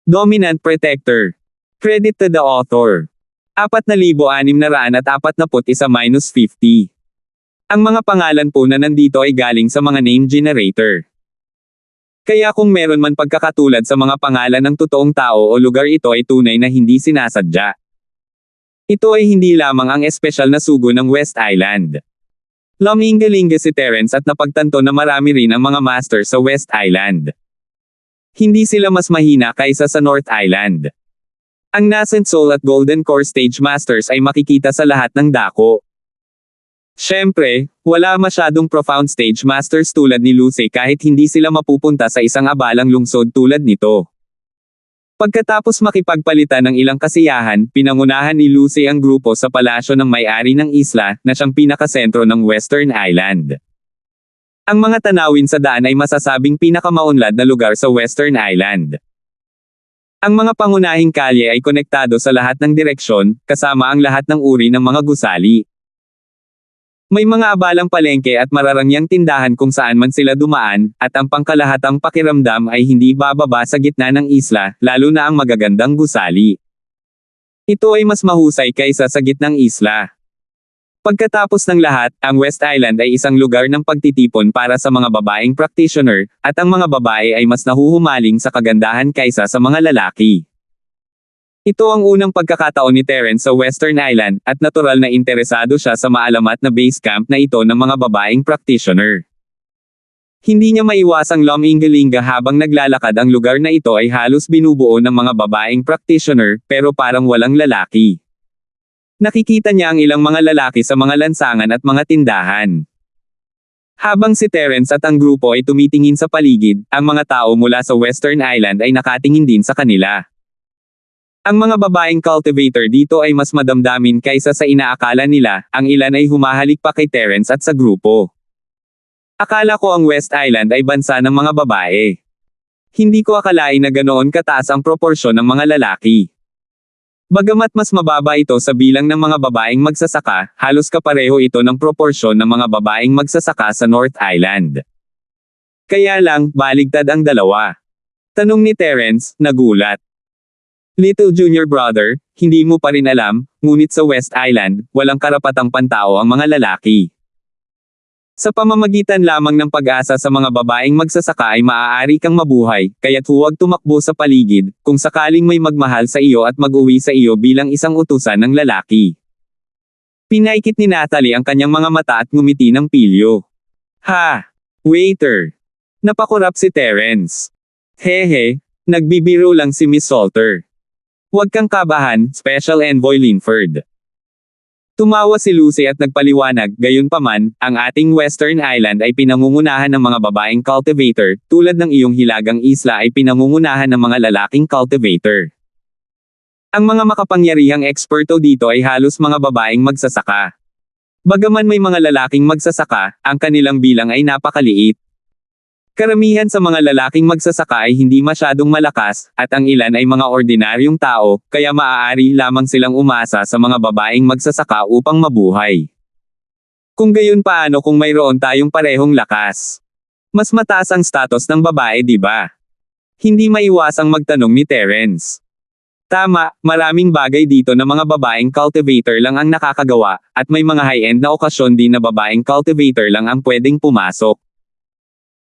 Dominant Protector. Credit to the author. 4,641-50. Ang mga pangalan po na nandito ay galing sa mga name generator. Kaya kung meron man pagkakatulad sa mga pangalan ng totoong tao o lugar, ito ay tunay na hindi sinasadya. Ito ay hindi lamang ang espesyal na sugo ng West Island. Lumingalinga si Terence at napagtanto na marami rin ang mga master sa West Island. Hindi sila mas mahina kaysa sa North Island. Ang Nascent Soul at Golden Core Stage Masters ay makikita sa lahat ng dako. Siyempre, wala masyadong profound stage masters tulad ni Lucy kahit hindi sila mapupunta sa isang abalang lungsod tulad nito. Pagkatapos makipagpalitan ng ilang kasiyahan, pinangunahan ni Lucy ang grupo sa palasyo ng may-ari ng isla na siyang pinakasentro ng Western Island. Ang mga tanawin sa daan ay masasabing pinakamaunlad na lugar sa Western Island. Ang mga pangunahing kalye ay konektado sa lahat ng direksyon, kasama ang lahat ng uri ng mga gusali. May mga abalang palengke at mararangyang tindahan kung saan man sila dumaan, at ang pangkalahatang pakiramdam ay hindi bababa sa gitna ng isla, lalo na ang magagandang gusali. Ito ay mas mahusay kaysa sa gitnang isla. Pagkatapos ng lahat, ang West Island ay isang lugar ng pagtitipon para sa mga babaeng practitioner, at ang mga babae ay mas nahuhumaling sa kagandahan kaysa sa mga lalaki. Ito ang unang pagkakataon ni Terence sa Western Island, at natural na interesado siya sa maalamat na base camp na ito ng mga babaeng practitioner. Hindi niya maiwasang lumingalinga habang naglalakad. Ang lugar na ito ay halos binubuo ng mga babaeng practitioner, pero parang walang lalaki. Nakikita niya ang ilang mga lalaki sa mga lansangan at mga tindahan. Habang si Terence at ang grupo ay tumitingin sa paligid, ang mga tao mula sa Western Island ay nakatingin din sa kanila. Ang mga babaeng cultivator dito ay mas madamdamin kaysa sa inaakala nila, ang ilan ay humahalik pa kay Terence at sa grupo. Akala ko ang West Island ay bansa ng mga babae. Hindi ko akalain na ganoon kataas ang proporsyon ng mga lalaki. Bagamat mas mababa ito sa bilang ng mga babaeng magsasaka, halos kapareho ito ng proporsyon ng mga babaeng magsasaka sa North Island. Kaya lang, baligtad ang dalawa. Tanong ni Terence, nagulat. Little junior brother, hindi mo pa rin alam, ngunit sa West Island, walang karapatang pantao ang mga lalaki. Sa pamamagitan lamang ng pag-asa sa mga babaeng magsasaka ay maaari kang mabuhay, kaya't huwag tumakbo sa paligid, kung sakaling may magmahal sa iyo at mag-uwi sa iyo bilang isang utusan ng lalaki. Pinaikit ni Natalie ang kanyang mga mata at ngumiti ng pilyo. Ha! Waiter! Napakurap si Terence. Hehe, nagbibiro lang si Miss Salter. Huwag kang kabahan, Special Envoy Linford. Tumawa si Lucy at nagpaliwanag, gayunpaman, ang ating Western Island ay pinangungunahan ng mga babaeng cultivator, tulad ng iyong hilagang isla ay pinangungunahan ng mga lalaking cultivator. Ang mga makapangyarihang eksperto dito ay halos mga babaeng magsasaka. Bagaman may mga lalaking magsasaka, ang kanilang bilang ay napakaliit. Karamihan sa mga lalaking magsasaka ay hindi masyadong malakas, at ang ilan ay mga ordinaryong tao, kaya maaari lamang silang umasa sa mga babaeng magsasaka upang mabuhay. Kung gayon paano kung mayroon tayong parehong lakas? Mas mataas ang status ng babae, di ba? Hindi maiwasang magtanong ni Terence. Tama, maraming bagay dito na mga babaeng cultivator lang ang nakakagawa, at may mga high-end na okasyon din na babaeng cultivator lang ang pwedeng pumasok.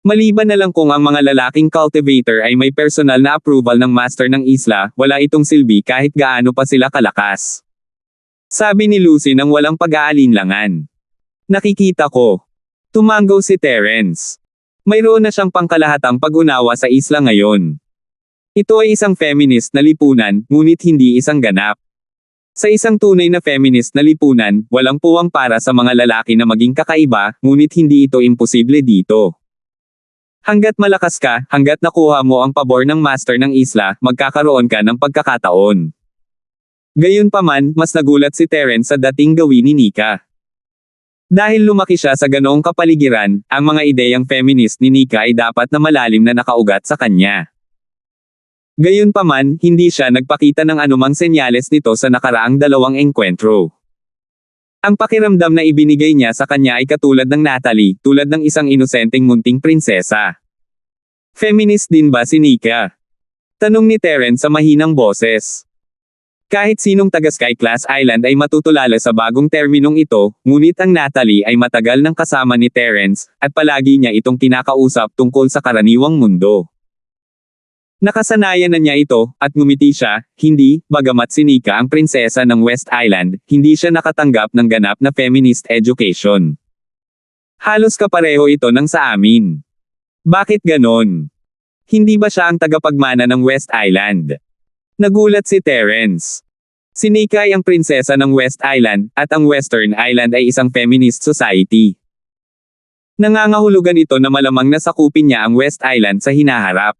Maliban na lang kung ang mga lalaking cultivator ay may personal na approval ng master ng isla, wala itong silbi kahit gaano pa sila kalakas. Sabi ni Lucy nang walang pag-aalinlangan. Nakikita ko. Tumango si Terence. Mayroon na siyang pangkalahatang pag-unawa sa isla ngayon. Ito ay isang feminist na lipunan, ngunit hindi isang ganap. Sa isang tunay na feminist na lipunan, walang puwang para sa mga lalaki na maging kakaiba, ngunit hindi ito imposible dito. Hanggat malakas ka, hanggat nakuha mo ang pabor ng master ng isla, magkakaroon ka ng pagkakataon. Gayunpaman, mas nagulat si Terence sa dating gawin ni Nika. Dahil lumaki siya sa ganoong kapaligiran, ang mga ideyang feminist ni Nika ay dapat na malalim na nakaugat sa kanya. Gayunpaman, hindi siya nagpakita ng anumang senyales nito sa nakaraang dalawang engkwentro. Ang pakiramdam na ibinigay niya sa kanya ay katulad ng Natalie, tulad ng isang inosenteng munting prinsesa. Feminist din ba si Nika? Tanong ni Terence sa mahinang boses. Kahit sinong taga Sky-class island ay matutulala sa bagong terminong ito, ngunit ang Natalie ay matagal nang kasama ni Terence, at palagi niya itong kinakausap tungkol sa karaniwang mundo. Nakasanayan na niya ito, at ngumiti siya, hindi, bagamat si Nika ang prinsesa ng West Island, hindi siya nakatanggap ng ganap na feminist education. Halos kapareho ito ng sa amin. Bakit ganon? Hindi ba siya ang tagapagmana ng West Island? Nagulat si Terence. Si Nika ay ang prinsesa ng West Island, at ang Western Island ay isang feminist society. Nangangahulugan ito na malamang nasakupin niya ang West Island sa hinaharap.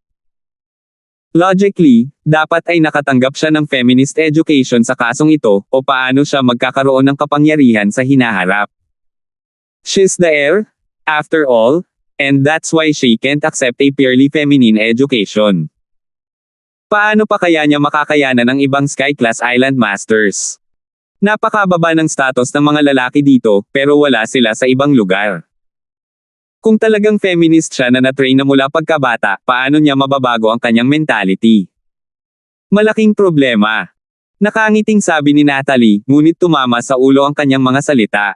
Logically, dapat ay nakatanggap siya ng feminist education sa kasong ito, o paano siya magkakaroon ng kapangyarihan sa hinaharap. She's the heir, after all, and that's why she can't accept a purely feminine education. Paano pa kaya niya makakayanan ng ibang Sky-class Island Masters? Napakababa ng status ng mga lalaki dito, pero wala sila sa ibang lugar. Kung talagang feminist siya na na-train na mula pagkabata, paano niya mababago ang kanyang mentality? Malaking problema. Nakangiting sabi ni Natalie, ngunit tumama sa ulo ang kanyang mga salita.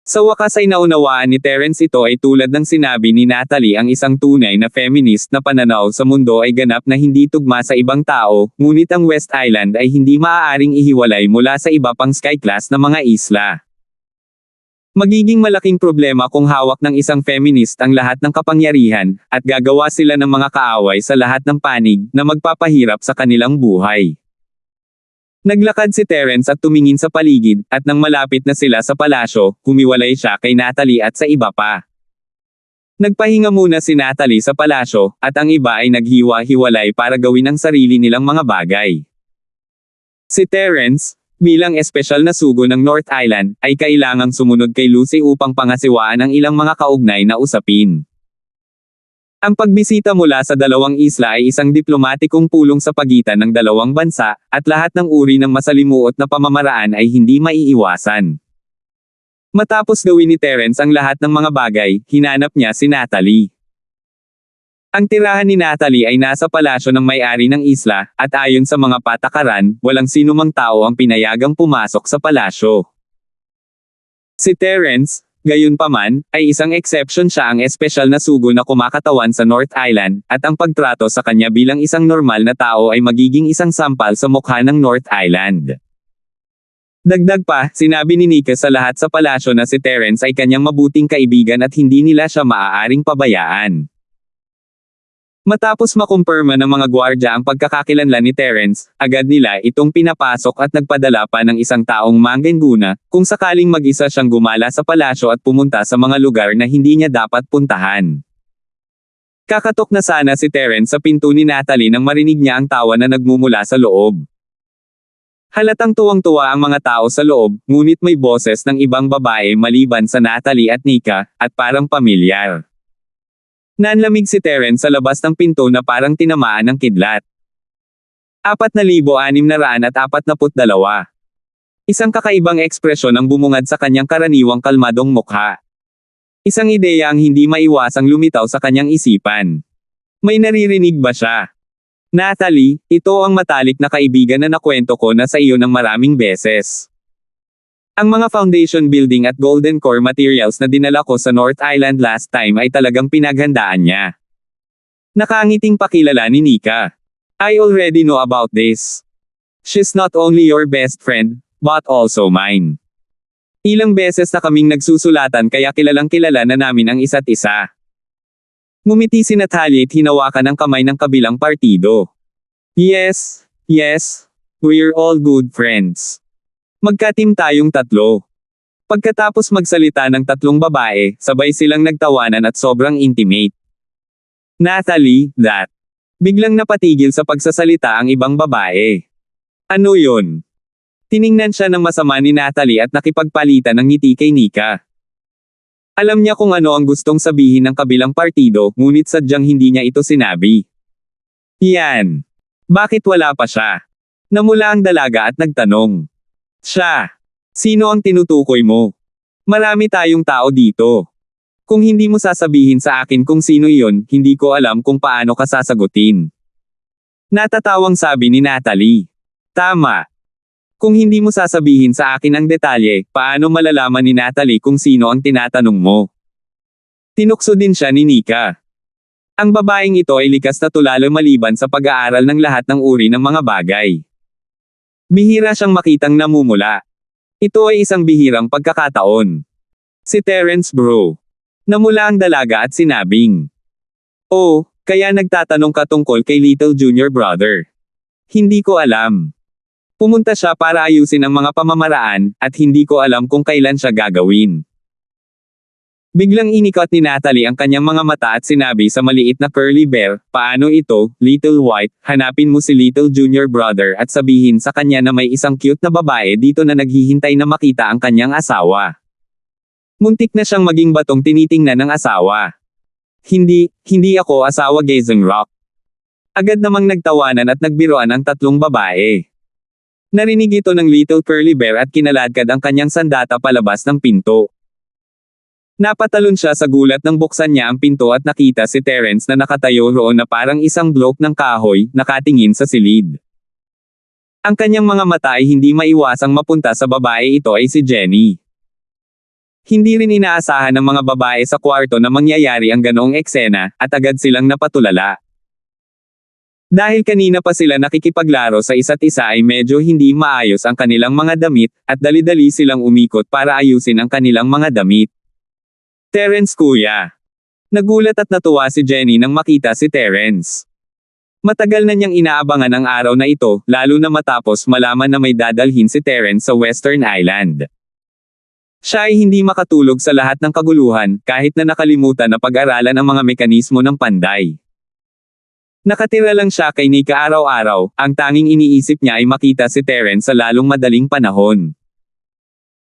Sa wakas ay naunawaan ni Terence ito ay tulad ng sinabi ni Natalie ang isang tunay na feminist na pananaw sa mundo ay ganap na hindi tugma sa ibang tao, ngunit ang West Island ay hindi maaaring ihiwalay mula sa iba pang Sky-class na mga isla. Magiging malaking problema kung hawak ng isang feminist ang lahat ng kapangyarihan, at gagawa sila ng mga kaaway sa lahat ng panig na magpapahirap sa kanilang buhay. Naglakad si Terence at tumingin sa paligid, at nang malapit na sila sa palasyo, humiwalay siya kay Natalie at sa iba pa. Nagpahinga muna si Natalie sa palasyo, at ang iba ay naghiwa-hiwalay para gawin ang sarili nilang mga bagay. Si Terence, bilang espesyal na sugo ng North Island, ay kailangang sumunod kay Lucy upang pangasiwaan ang ilang mga kaugnay na usapin. Ang pagbisita mula sa dalawang isla ay isang diplomatikong pulong sa pagitan ng dalawang bansa, at lahat ng uri ng masalimuot na pamamaraan ay hindi maiiwasan. Matapos gawin ni Terence ang lahat ng mga bagay, hinanap niya si Natalie. Ang tirahan ni Natalie ay nasa palasyo ng may-ari ng isla, at ayon sa mga patakaran, walang sinumang tao ang pinayagang pumasok sa palasyo. Si Terence, gayunpaman, ay isang exception. Siya ang espesyal na sugo na kumakatawan sa North Island, at ang pagtrato sa kanya bilang isang normal na tao ay magiging isang sampal sa mukha ng North Island. Dagdag pa, sinabi ni Nika sa lahat sa palasyo na si Terence ay kanyang mabuting kaibigan at hindi nila siya maaaring pabayaan. Matapos makumpirma ng mga gwardya ang pagkakakilanlan ni Terence, agad nila itong pinapasok at nagpadala pa ng isang taong manggenguna, kung sakaling mag-isa siyang gumala sa palasyo at pumunta sa mga lugar na hindi niya dapat puntahan. Kakatok na sana si Terence sa pinto ni Natalie nang marinig niya ang tawa na nagmumula sa loob. Halatang tuwang-tuwa ang mga tao sa loob, ngunit may boses ng ibang babae maliban sa Natalie at Nika, at parang pamilyar. Nanlamig si Terence sa labas ng pinto na parang tinamaan ng kidlat. 4,642. Isang kakaibang ekspresyon ang bumungad sa kanyang karaniwang kalmadong mukha. Isang ideya ang hindi maiwasang lumitaw sa kanyang isipan. May naririnig ba siya? Natalie, ito ang matalik na kaibigan na nakwento ko na sa iyo ng maraming beses. Ang mga foundation building at golden core materials na dinala ko sa North Island last time ay talagang pinaghandaan niya. Nakangiting pakilala ni Nika. I already know about this. She's not only your best friend, but also mine. Ilang beses na kaming nagsusulatan kaya kilalang kilala na namin ang isa't isa. Ngumiti si Natalie at hinawakan ang kamay ng kabilang partido. Yes, we're all good friends. Magka-team tayong tatlo. Pagkatapos magsalita ng tatlong babae, sabay silang nagtawanan at sobrang intimate. Natalie, that. Biglang napatigil sa pagsasalita ang ibang babae. Ano yun? Tiningnan siya ng masama ni Natalie at nakipagpalitan ng ngiti kay Nika. Alam niya kung ano ang gustong sabihin ng kabilang partido, ngunit sadyang hindi niya ito sinabi. Yan. Bakit wala pa siya? Namula ang dalaga at nagtanong. Siya. Sino ang tinutukoy mo? Marami tayong tao dito. Kung hindi mo sasabihin sa akin kung sino iyon, hindi ko alam kung paano ka sasagutin. Natatawang sabi ni Natalie. Tama. Kung hindi mo sasabihin sa akin ang detalye, paano malalaman ni Natalie kung sino ang tinatanong mo? Tinukso din siya ni Nika. Ang babaeng ito ay likas na tulalo maliban sa pag-aaral ng lahat ng uri ng mga bagay. Bihira siyang makitang namumula. Ito ay isang bihirang pagkakataon. Si Terence bro. Namula ang dalaga at sinabing, "Oh, kaya nagtatanong ka tungkol kay Little Junior Brother." Hindi ko alam. Pumunta siya para ayusin ang mga pamamaraan, at hindi ko alam kung kailan siya gagawin. Biglang inikot ni Natalie ang kanyang mga mata at sinabi sa maliit na curly bear, "Paano ito, Little White, hanapin mo si Little Junior Brother at sabihin sa kanya na may isang cute na babae dito na naghihintay na makita ang kanyang asawa." Muntik na siyang maging batong tinitingnan ng asawa. Hindi ako asawa Gazing Rock. Agad namang nagtawanan at nagbiroan ang tatlong babae. Narinig ito ng Little Curly Bear at kinaladkad ang kanyang sandata palabas ng pinto. Napatalon siya sa gulat nang buksan niya ang pinto at nakita si Terence na nakatayo roon na parang isang blok ng kahoy, nakatingin sa silid. Ang kanyang mga mata ay hindi maiwasang mapunta sa babae ito ay si Jenny. Hindi rin inaasahan ng mga babae sa kwarto na mangyayari ang ganoong eksena, at agad silang napatulala. Dahil kanina pa sila nakikipaglaro sa isa't isa ay medyo hindi maayos ang kanilang mga damit, at dali-dali silang umikot para ayusin ang kanilang mga damit. Terence kuya. Nagulat at natuwa si Jenny nang makita si Terence. Matagal na niyang inaabangan ang araw na ito, lalo na matapos malaman na may dadalhin si Terence sa Western Island. Siya ay hindi makatulog sa lahat ng kaguluhan, kahit na nakalimutan na pag-aralan ang mga mekanismo ng panday. Nakatira lang siya kay Nika araw-araw, ang tanging iniisip niya ay makita si Terence sa lalong madaling panahon.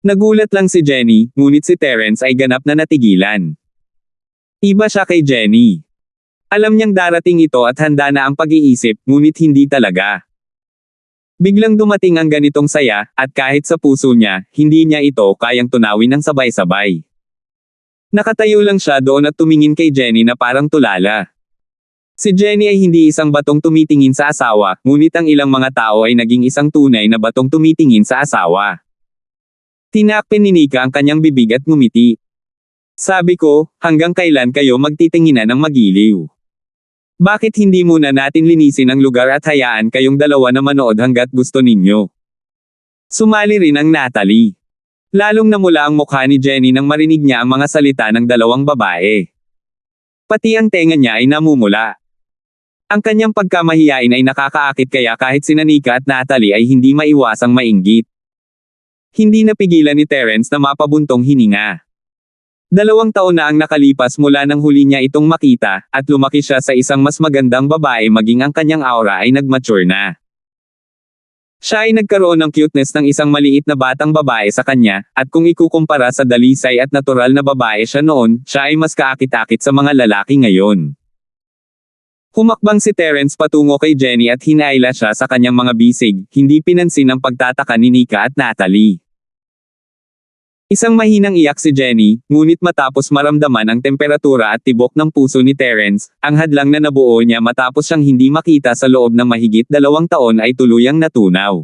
Nagulat lang si Jenny, ngunit si Terence ay ganap na natigilan. Iba siya kay Jenny. Alam niyang darating ito at handa na ang pag-iisip, ngunit hindi talaga. Biglang dumating ang ganitong saya, at kahit sa puso niya, hindi niya ito kayang tunawin ng sabay-sabay. Nakatayo lang siya doon at tumingin kay Jenny na parang tulala. Si Jenny ay hindi isang batong tumitingin sa asawa, ngunit ang ilang mga tao ay naging isang tunay na batong tumitingin sa asawa. Tinakpan ni Nika ang kanyang bibig at ngumiti. Sabi ko, hanggang kailan kayo magtitinginan ng magiliw? Bakit hindi muna natin linisin ang lugar at hayaan kayong dalawa na manood hanggat gusto ninyo? Sumali rin ang Natalie. Lalong namula ang mukha ni Jenny nang marinig niya ang mga salita ng dalawang babae. Pati ang tenga niya ay namumula. Ang kanyang pagkamahiyain ay nakakaakit kaya kahit sina Nika at Natalie ay hindi maiwasang mainggit. Hindi napigilan ni Terence na mapabuntong hininga. 2 taon na ang nakalipas mula nang huli niya itong makita, at lumaki siya sa isang mas magandang babae maging ang kanyang aura ay nagmature na. Siya ay nagkaroon ng cuteness ng isang maliit na batang babae sa kanya, at kung ikukumpara sa dalisay at natural na babae siya noon, siya ay mas kaakit-akit sa mga lalaki ngayon. Humakbang si Terence patungo kay Jenny at hinaila siya sa kanyang mga bisig, hindi pinansin ang pagtataka ni Nika at Natalie. Isang mahinang iyak si Jenny, ngunit matapos maramdaman ang temperatura at tibok ng puso ni Terence, ang hadlang na nabuo niya matapos siyang hindi makita sa loob ng mahigit 2 taon ay tuluyang natunaw.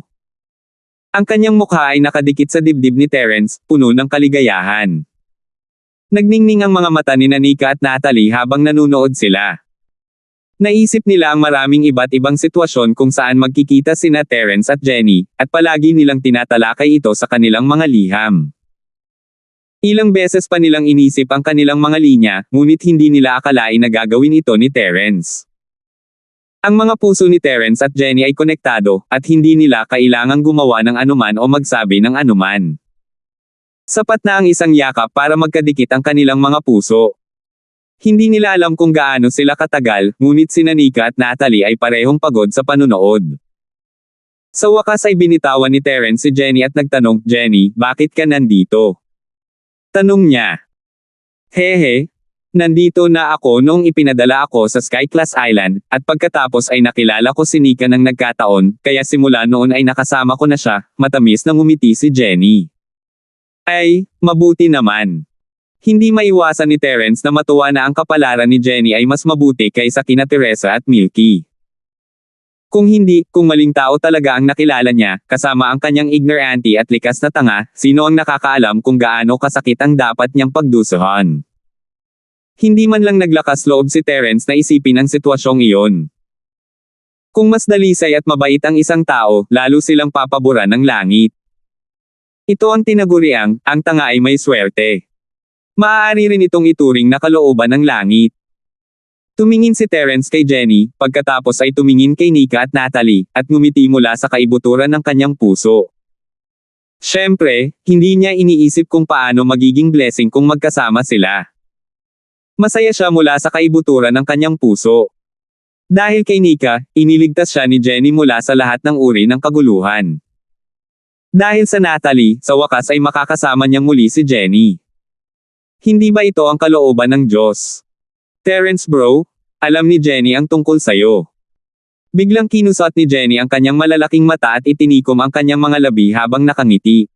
Ang kanyang mukha ay nakadikit sa dibdib ni Terence, puno ng kaligayahan. Nagningning ang mga mata ni Nika at Natalie habang nanunood sila. Naisip nila ang maraming iba't ibang sitwasyon kung saan magkikita sina Terence at Jenny, at palagi nilang tinatalakay ito sa kanilang mga liham. Ilang beses pa nilang inisip ang kanilang mga linya, ngunit hindi nila akalain na gagawin ito ni Terence. Ang mga puso ni Terence at Jenny ay konektado, at hindi nila kailangang gumawa ng anuman o magsabi ng anuman. Sapat na ang isang yakap para magkadikit ang kanilang mga puso. Hindi nila alam kung gaano sila katagal, ngunit sina Nika at Natalie ay parehong pagod sa panunood. Sa wakas ay binitawan ni Terence si Jenny at nagtanong, "Jenny, bakit ka nandito?" Tanong niya. "Hehe, nandito na ako noong ipinadala ako sa Sky Class Island, at pagkatapos ay nakilala ko si Nika ng nagkataon, kaya simula noon ay nakasama ko na siya," matamis na ngumiti si Jenny. Ay, mabuti naman. Hindi maiwasan ni Terence na matuwa na ang kapalaran ni Jenny ay mas mabuti kaysa kina Teresa at Milky. Kung hindi, kung maling tao talaga ang nakilala niya, kasama ang kanyang ignorante at likas na tanga, sino ang nakakaalam kung gaano kasakit ang dapat niyang pagdusuhan? Hindi man lang naglakas loob si Terence na isipin ang sitwasyong iyon. Kung mas dalisay at mabait ang isang tao, lalo silang papaboran ng langit. Ito ang tinaguriang, ang tanga ay may swerte. Maaari rin itong ituring na kalooban ng langit. Tumingin si Terence kay Jenny, pagkatapos ay tumingin kay Nika at Natalie, at ngumiti mula sa kaibuturan ng kanyang puso. Siyempre, hindi niya iniisip kung paano magiging blessing kung magkasama sila. Masaya siya mula sa kaibuturan ng kanyang puso. Dahil kay Nika, iniligtas siya ni Jenny mula sa lahat ng uri ng kaguluhan. Dahil sa Natalie, sa wakas ay makakasama niyang muli si Jenny. Hindi ba ito ang kalooban ng Diyos? Terence bro, alam ni Jenny ang tungkol sayo. Biglang kinusot ni Jenny ang kanyang malalaking mata at itinikom ang kanyang mga labi habang nakangiti.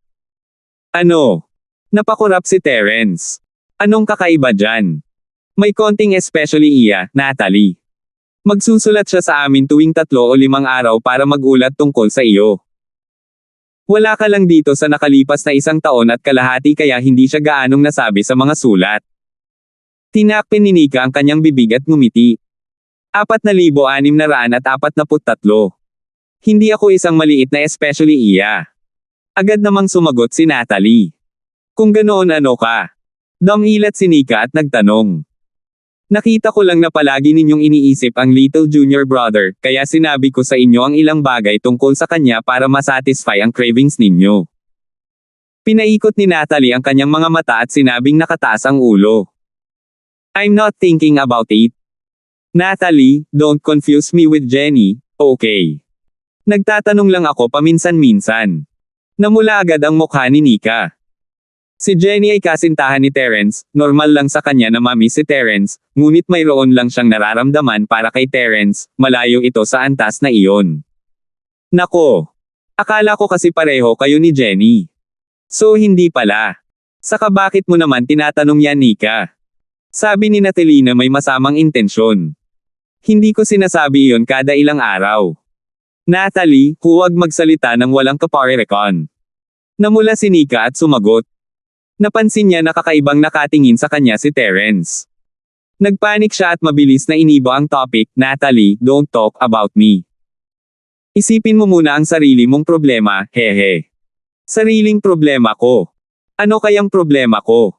Ano? Napakurap si Terence. Anong kakaiba dyan? May konting especially iya, Natalie. Magsusulat siya sa amin tuwing 3 o 5 araw para magulat tungkol sa iyo. Wala ka lang dito sa nakalipas na 1 taon at kalahati kaya hindi siya gaanong nasabi sa mga sulat. Tinakpin ni Nika ang kanyang bibig at ngumiti. 4,643. Hindi ako isang maliit na especially iya. Agad namang sumagot si Natalie. Kung ganoon ano ka? Dumilat si Nika at nagtanong. Nakita ko lang na palagi ninyong iniisip ang little junior brother, kaya sinabi ko sa inyo ang ilang bagay tungkol sa kanya para masatisfy ang cravings ninyo. Pinaikot ni Natalie ang kanyang mga mata at sinabing nakataas ang ulo. I'm not thinking about it. Natalie, don't confuse me with Jenny, okay? Nagtatanong lang ako paminsan-minsan. Namula agad ang mukha ni Nika. Si Jenny ay kasintahan ni Terence, normal lang sa kanya na mami si Terence, ngunit mayroon lang siyang nararamdaman para kay Terence, malayo ito sa antas na iyon. Nako! Akala ko kasi pareho kayo ni Jenny. So hindi pala. Saka bakit mo naman tinatanong yan Nika? Sabi ni Natalie na may masamang intensyon. Hindi ko sinasabi iyon kada ilang araw. Natalie, huwag magsalita ng walang kaparerekon. Namula si Nika at sumagot. Napansin niya na kakaibang nakatingin sa kanya si Terence. Nagpanik siya at mabilis na iniba ang topic, Natalie, don't talk about me. Isipin mo muna ang sarili mong problema, hehe. Sariling problema ko. Ano kayang problema ko?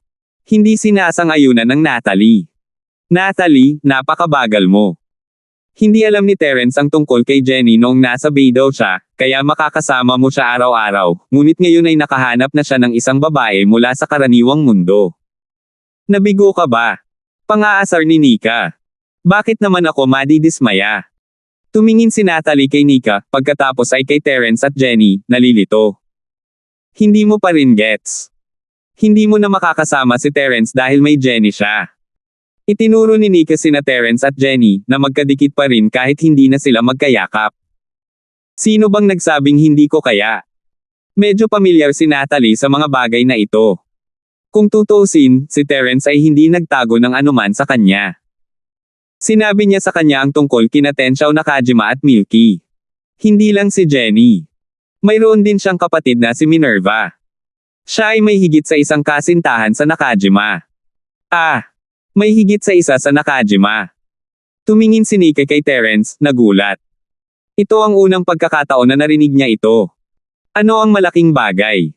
Hindi sinasang-ayunan ng Natalie. Natalie, napakabagal mo. Hindi alam ni Terence ang tungkol kay Jenny noong nasa bay daw siya, kaya makakasama mo siya araw-araw, ngunit ngayon ay nakahanap na siya ng isang babae mula sa karaniwang mundo. Nabigo ka ba? Pang-aasar ni Nika. Bakit naman ako madidismaya? Tumingin si Natalie kay Nika, pagkatapos ay kay Terence at Jenny, nalilito. Hindi mo pa rin gets. Hindi mo na makakasama si Terence dahil may Jenny siya. Itinuro ni Nika sina Terence at Jenny, na magkadikit pa rin kahit hindi na sila magkayakap. Sino bang nagsabing hindi ko kaya? Medyo pamilyar si Natalie sa mga bagay na ito. Kung tutuusin, si Terence ay hindi nagtago ng anuman sa kanya. Sinabi niya sa kanya ang tungkol kina Tenshaw Nakajima at Milky. Hindi lang si Jenny. Mayroon din siyang kapatid na si Minerva. Siya ay may higit sa isang kasintahan sa Nakajima. May higit sa isa sa Nakajima. Tumingin si Nika kay Terence, nagulat. Ito ang unang pagkakataon na narinig niya ito. Ano ang malaking bagay?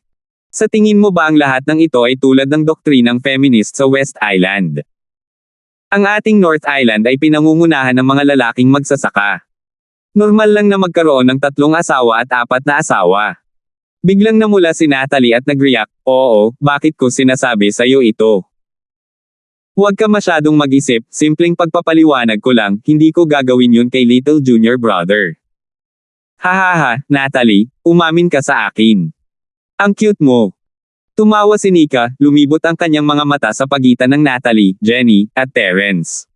Sa tingin mo ba ang lahat ng ito ay tulad ng doktrinang feminist sa West Island? Ang ating North Island ay pinangungunahan ng mga lalaking magsasaka. Normal lang na magkaroon ng 3 asawa at 4 na asawa. Biglang namula si Natalie at nag-react, oo, bakit ko sinasabi sa'yo ito? Huwag ka masyadong mag-isip, simpleng pagpapaliwanag ko lang, hindi ko gagawin yun kay little junior brother. Hahaha, Natalie, umamin ka sa akin. Ang cute mo. Tumawa si Nika, lumibot ang kanyang mga mata sa pagitan ng Natalie, Jenny, at Terence.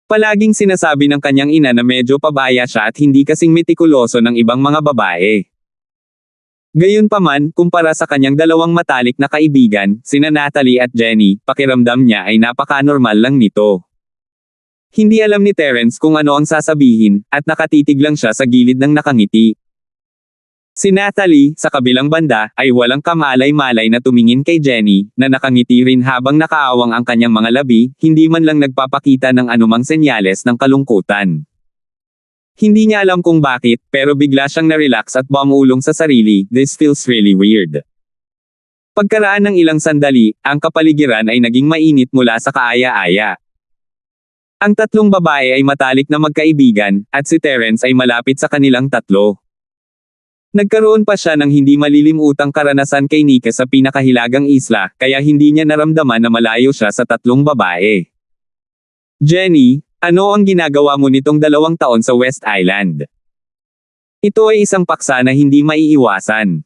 Palaging sinasabi ng kanyang ina na medyo pabaya siya at hindi kasing metikuloso ng ibang mga babae. Gayunpaman, kumpara sa kanyang dalawang matalik na kaibigan, sina Natalie at Jenny, pakiramdam niya ay napaka-normal lang nito. Hindi alam ni Terence kung ano ang sasabihin, at nakatitig lang siya sa gilid ng nakangiti. Si Natalie, sa kabilang banda, ay walang kamalay-malay na tumingin kay Jenny, na nakangiti rin habang nakaawang ang kanyang mga labi, hindi man lang nagpapakita ng anumang senyales ng kalungkutan. Hindi niya alam kung bakit, pero bigla siyang na-relax at bumulong sa sarili, "This feels really weird." Pagkaraan ng ilang sandali, ang kapaligiran ay naging mainit mula sa kaaya-aya. Ang tatlong babae ay matalik na magkaibigan, at si Terence ay malapit sa kanilang tatlo. Nagkaroon pa siya ng hindi malilimutang karanasan kay Nika sa pinakahilagang isla, kaya hindi niya naramdaman na malayo siya sa tatlong babae. "Jenny, ano ang ginagawa mo nitong 2 taon sa West Island?" Ito ay isang paksa na hindi maiiwasan.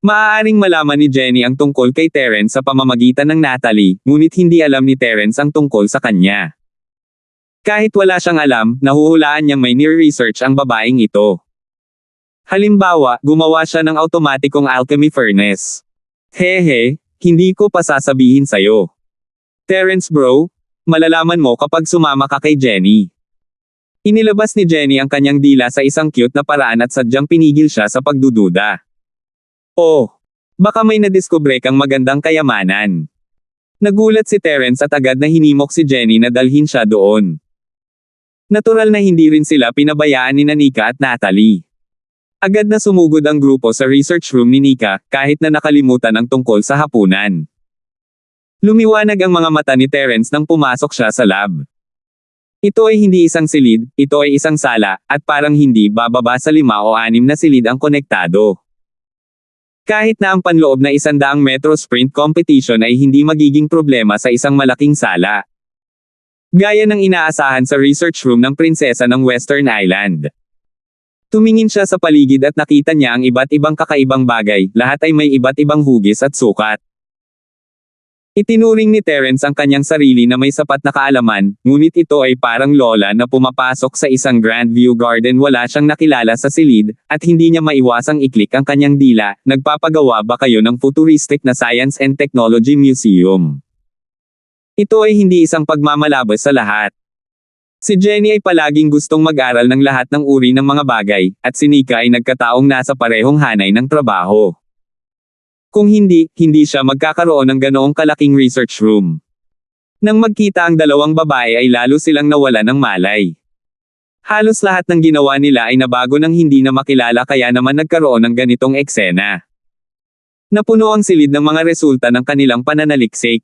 Maaaring malaman ni Jenny ang tungkol kay Terence sa pamamagitan ng Natalie, ngunit hindi alam ni Terence ang tungkol sa kanya. Kahit wala siyang alam, nahuhulaan niyang may near-research ang babaeng ito. Halimbawa, gumawa siya ng automatikong alchemy furnace. Hehe, hindi ko pa sasabihin sa'yo. Terence bro, malalaman mo kapag sumama ka kay Jenny. Inilabas ni Jenny ang kanyang dila sa isang cute na paraan at sadyang pinigil siya sa pagdududa. Oh, baka may nadiskubre kang magandang kayamanan. Nagulat si Terence at agad na hinimok si Jenny na dalhin siya doon. Natural na hindi rin sila pinabayaan ni Nika at Natalie. Agad na sumugod ang grupo sa research room ni Nika, kahit na nakalimutan ang tungkol sa hapunan. Lumiwanag ang mga mata ni Terence nang pumasok siya sa lab. Ito ay hindi isang silid, ito ay isang sala, at parang hindi bababa sa 5 o 6 na silid ang konektado. Kahit na ang panloob na 100 metro sprint competition ay hindi magiging problema sa isang malaking sala. Gaya ng inaasahan sa research room ng prinsesa ng Western Island. Tumingin siya sa paligid at nakita niya ang iba't ibang kakaibang bagay, lahat ay may iba't ibang hugis at sukat. Itinuring ni Terence ang kanyang sarili na may sapat na kaalaman, ngunit ito ay parang lola na pumapasok sa isang Grand View Garden, wala siyang nakilala sa silid, at hindi niya maiwasang iklik ang kanyang dila. Nagpapagawa ba kayo ng futuristic na Science and Technology Museum? Ito ay hindi isang pagmamalabas sa lahat. Si Jenny ay palaging gustong mag-aral ng lahat ng uri ng mga bagay, at si Nika ay nagkataong nasa parehong hanay ng trabaho. Kung hindi siya magkakaroon ng ganoong kalaking research room. Nang magkita ang dalawang babae ay lalo silang nawala ng malay. Halos lahat ng ginawa nila ay nabago ng hindi na makilala, kaya naman nagkaroon ng ganitong eksena. Napuno ang silid ng mga resulta ng kanilang pananaliksik.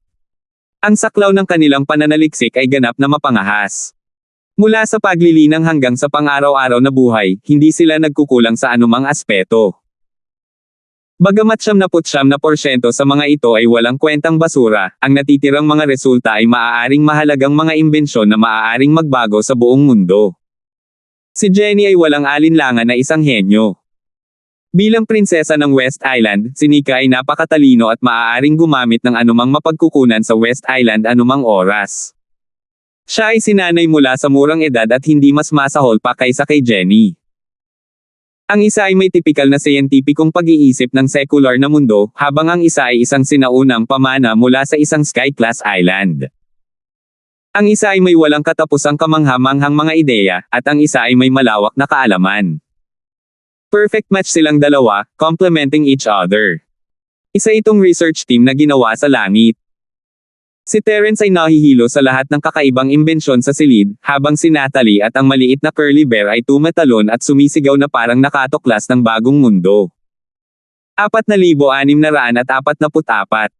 Ang saklaw ng kanilang pananaliksik ay ganap na mapangahas. Mula sa paglilinang hanggang sa pang-araw-araw na buhay, hindi sila nagkukulang sa anumang aspeto. Bagamat 79% sa mga ito ay walang kwentang basura, ang natitirang mga resulta ay maaaring mahalagang mga imbensyon na maaaring magbago sa buong mundo. Si Jenny ay walang alinlangan na isang henyo. Bilang prinsesa ng West Island, si Nika ay napakatalino at maaaring gumamit ng anumang mapagkukunan sa West Island anumang oras. Siya ay sinanay mula sa murang edad at hindi mas masahol pa kaysa kay Jenny. Ang isa ay may tipikal na siyentipikong pag-iisip ng secular na mundo, habang ang isa ay isang sinaunang pamana mula sa isang sky-class island. Ang isa ay may walang katapusang kamangha-manghang mga ideya, at ang isa ay may malawak na kaalaman. Perfect match silang dalawa, complementing each other. Isa itong research team na ginawa sa langit. Si Terence ay nahihilo sa lahat ng kakaibang imbensyon sa silid, habang si Natalie at ang maliit na curly bear ay tumatalon at sumisigaw na parang nakatuklas ng bagong mundo. 4,644.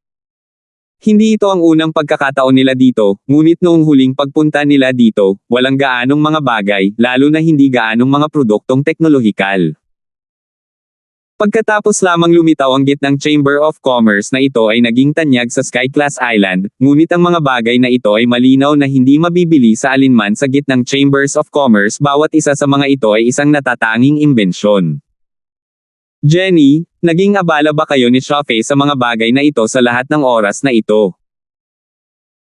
Hindi ito ang unang pagkakataon nila dito, ngunit noong huling pagpunta nila dito, walang gaanong mga bagay, lalo na hindi gaanong mga produktong teknolohikal. Pagkatapos lamang lumitaw ang gitnang Chamber of Commerce na ito ay naging tanyag sa Sky-class Island, ngunit ang mga bagay na ito ay malinaw na hindi mabibili sa alinman sa gitnang Chambers of Commerce. Bawat isa sa mga ito ay isang natatanging imbensyon. Jenny, naging abala ba kayo ni Shafe sa mga bagay na ito sa lahat ng oras na ito?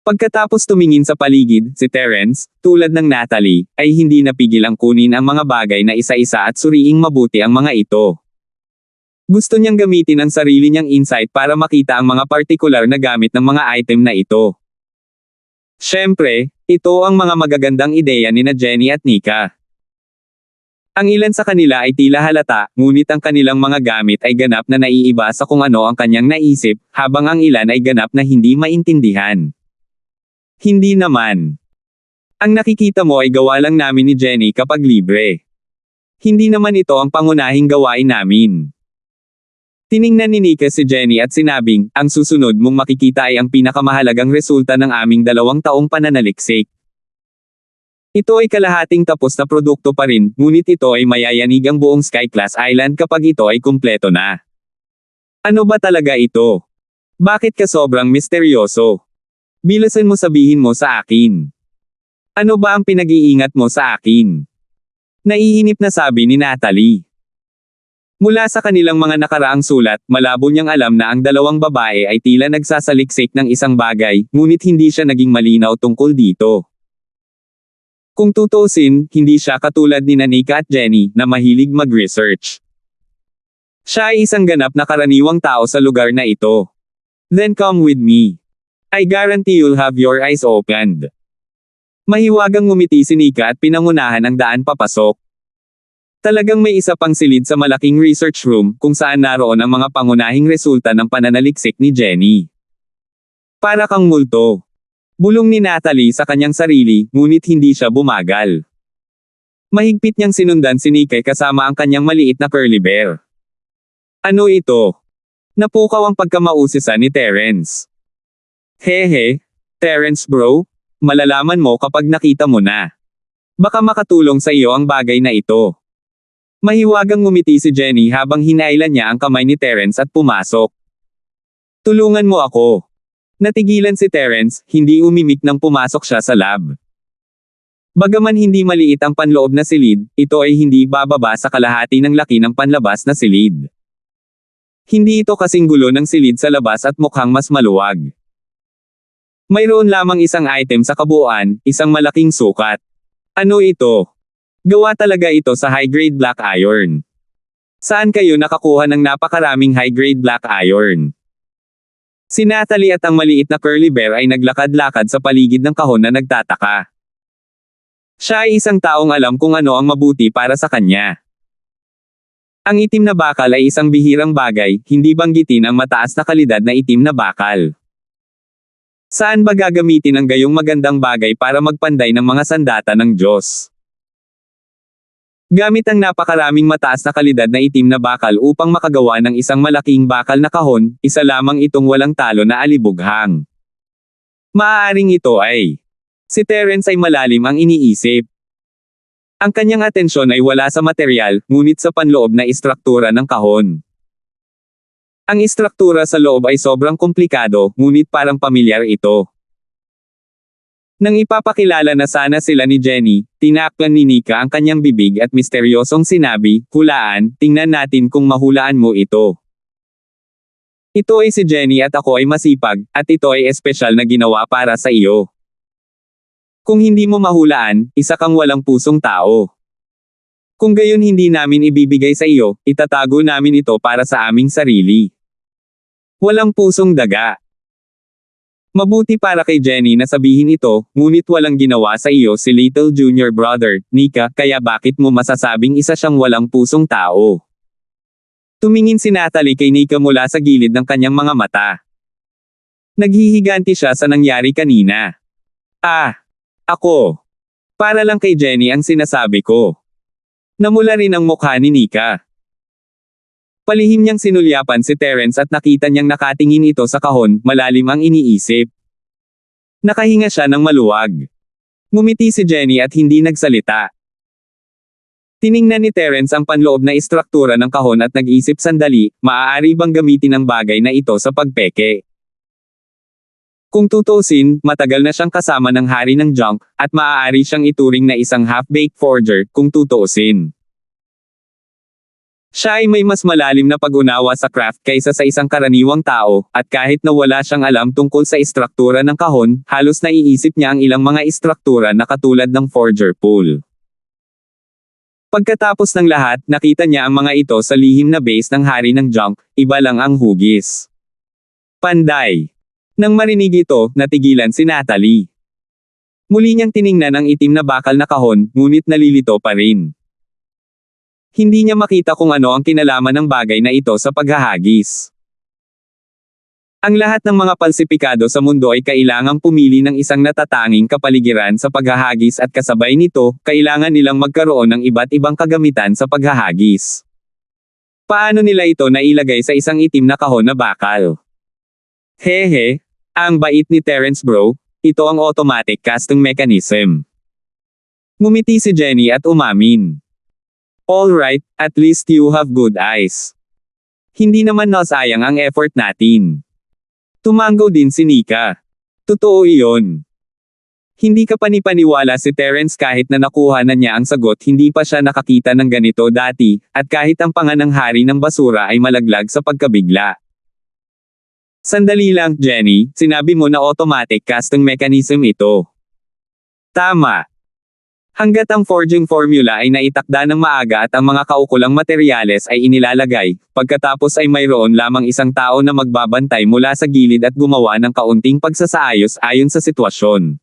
Pagkatapos tumingin sa paligid, si Terence, tulad ng Natalie, ay hindi napigil ang kunin ang mga bagay na isa-isa at suriing mabuti ang mga ito. Gusto niyang gamitin ang sarili niyang insight para makita ang mga partikular na gamit ng mga item na ito. Siyempre, ito ang mga magagandang ideya ni na Jenny at Nika. Ang ilan sa kanila ay tila halata, ngunit ang kanilang mga gamit ay ganap na naiiba sa kung ano ang kanyang naisip, habang ang ilan ay ganap na hindi maintindihan. Hindi naman. Ang nakikita mo ay gawa lang namin ni Jenny kapag libre. Hindi naman ito ang pangunahing gawain namin. Tiningnan ni Nika si Jenny at sinabing, ang susunod mong makikita ay ang pinakamahalagang resulta ng aming 2 taong pananaliksik. Ito ay kalahating tapos na produkto pa rin, ngunit ito ay mayayanig ang buong Sky-class Island kapag ito ay kumpleto na. Ano ba talaga ito? Bakit ka sobrang misteryoso? Bilisan mo sabihin mo sa akin. Ano ba ang pinag-iingat mo sa akin? Naiinip na sabi ni Natalie. Mula sa kanilang mga nakaraang sulat, malabo niyang alam na ang 2 babae ay tila nagsasaliksik ng isang bagay, ngunit hindi siya naging malinaw tungkol dito. Kung tutuusin, hindi siya katulad ni Nika at Jenny, na mahilig mag-research. Siya ay isang ganap na karaniwang tao sa lugar na ito. Then come with me. I guarantee you'll have your eyes opened. Mahiwagang ngumiti si Nika at pinangunahan ang daan papasok. Talagang may isa pang silid sa malaking research room, kung saan naroon ang mga pangunahing resulta ng pananaliksik ni Jenny. Para kang multo. Bulong ni Natalie sa kanyang sarili, ngunit hindi siya bumagal. Mahigpit niyang sinundan si Nika kasama ang kanyang maliit na curly bear. Ano ito? Napukaw ang pagkamauusisa ni Terence. Hehe, Terence bro, malalaman mo kapag nakita mo na. Baka makatulong sa iyo ang bagay na ito. Mahiwagang ngumiti si Jenny habang hinailan niya ang kamay ni Terence at pumasok. Tulungan mo ako. Natigilan si Terence, hindi umimik nang pumasok siya sa lab. Bagaman hindi maliit ang panloob na silid, ito ay hindi bababa sa kalahati ng laki ng panlabas na silid. Hindi ito kasing gulo ng silid sa labas at mukhang mas maluwag. Mayroon lamang isang item sa kabuuan, isang malaking sukat. Ano ito? Gawa talaga ito sa high-grade black iron. Saan kayo nakakuha ng napakaraming high-grade black iron? Si Natalie at ang maliit na curly bear ay naglakad-lakad sa paligid ng kahon na nagtataka. Siya ay isang taong alam kung ano ang mabuti para sa kanya. Ang itim na bakal ay isang bihirang bagay, hindi banggitin ang mataas na kalidad na itim na bakal. Saan ba gagamitin ang gayong magandang bagay para magpanday ng mga sandata ng Diyos? Gamit ang napakaraming mataas na kalidad na itim na bakal upang makagawa ng isang malaking bakal na kahon, isa lamang itong walang talo na alibughang. Maaaring ito ay. Si Terence ay malalim ang iniisip. Ang kanyang atensyon ay wala sa material, ngunit sa panloob na istruktura ng kahon. Ang istruktura sa loob ay sobrang komplikado, ngunit parang pamilyar ito. Nang ipapakilala na sana sila ni Jenny, tinakpan ni Nika ang kanyang bibig at misteryosong sinabi, hulaan, tingnan natin kung mahulaan mo ito. Ito ay si Jenny at ako ay masipag, at ito ay espesyal na ginawa para sa iyo. Kung hindi mo mahulaan, isa kang walang pusong tao. Kung gayon hindi namin ibibigay sa iyo, itatago namin ito para sa aming sarili. Walang pusong daga. Mabuti para kay Jenny na sabihin ito, ngunit walang ginawa sa iyo si Little Junior Brother, Nika, kaya bakit mo masasabing isa siyang walang pusong tao? Tumingin si Natalie kay Nika mula sa gilid ng kanyang mga mata. Naghihiganti siya sa nangyari kanina. Ako. Para lang kay Jenny ang sinasabi ko. Namula rin ang mukha ni Nika. Palihim niyang sinulyapan si Terence at nakita niyang nakatingin ito sa kahon, malalim ang iniisip. Nakahinga siya ng maluwag. Ngumiti si Jenny at hindi nagsalita. Tiningnan ni Terence ang panloob na istruktura ng kahon at nag-isip sandali, maaari bang gamitin ang bagay na ito sa pagpeke? Kung tutuusin, matagal na siyang kasama ng hari ng junk, at maaari siyang ituring na isang half-baked forger, kung tutuusin. Siya ay may mas malalim na pag-unawa sa craft kaysa sa isang karaniwang tao, at kahit na wala siyang alam tungkol sa istruktura ng kahon, halos naiisip niya ang ilang mga istruktura na katulad ng forger pool. Pagkatapos ng lahat, nakita niya ang mga ito sa lihim na base ng hari ng junk, iba lang ang hugis. Panday. Nang marinig ito, natigilan si Natalie. Muli niyang tiningnan ang itim na bakal na kahon, ngunit nalilito pa rin. Hindi niya makita kung ano ang kinalaman ng bagay na ito sa paghahagis. Ang lahat ng mga palsipikado sa mundo ay kailangang pumili ng isang natatanging kapaligiran sa paghahagis at kasabay nito, kailangan nilang magkaroon ng iba't ibang kagamitan sa paghahagis. Paano nila ito nailagay sa isang itim na kahon na bakal? Hehe, ang bait ni Terence bro, ito ang automatic casting mechanism. Ngumiti si Jenny at umamin. Alright, at least you have good eyes. Hindi naman nasayang ang effort natin. Tumango din si Nika. Totoo iyon. Hindi ka panipaniwala si Terence kahit na nakuha na niya ang sagot, hindi pa siya nakakita ng ganito dati, at kahit ang panganang hari ng basura ay malaglag sa pagkabigla. Sandali lang, Jenny, sinabi mo na automatic casting mechanism ito. Tama. Hanggat ang forging formula ay naitakda ng maaga at ang mga kaukulang materyales ay inilalagay, pagkatapos ay mayroon lamang isang tao na magbabantay mula sa gilid at gumawa ng kaunting pagsasaayos ayon sa sitwasyon.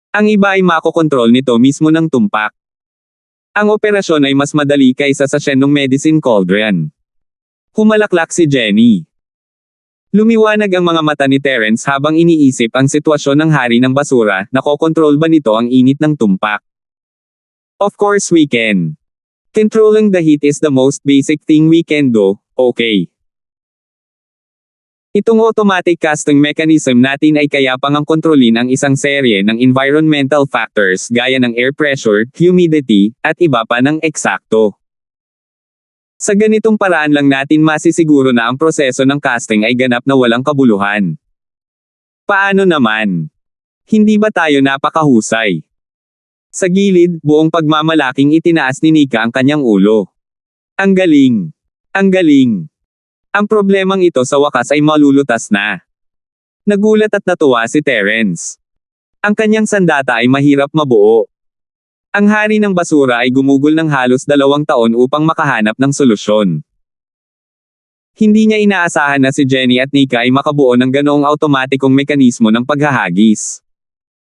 Ang iba ay makokontrol nito mismo ng tumpak. Ang operasyon ay mas madali kaysa sa Shenong Medicine Cauldron. Humalaklak si Jenny. Lumiwanag ang mga mata ni Terence habang iniisip ang sitwasyon ng hari ng basura, nakokontrol ba nito ang init ng tumpak? Of course we can. Controlling the heat is the most basic thing we can do, okay. Itong automatic casting mechanism natin ay kaya pang kontrolin ang isang serye ng environmental factors gaya ng air pressure, humidity, at iba pa ng eksakto. Sa ganitong paraan lang natin masisiguro na ang proseso ng casting ay ganap na walang kabuluhan. Paano naman? Hindi ba tayo napakahusay? Sa gilid, buong pagmamalaking itinaas ni Nika ang kanyang ulo. Ang galing! Ang galing! Ang problemang ito sa wakas ay malulutas na. Nagulat at natuwa si Terence. Ang kanyang sandata ay mahirap mabuo. Ang hari ng basura ay gumugol ng halos 2 taon upang makahanap ng solusyon. Hindi niya inaasahan na si Jenny at Nika ay makabuo ng ganoong automatikong mekanismo ng paghahagis.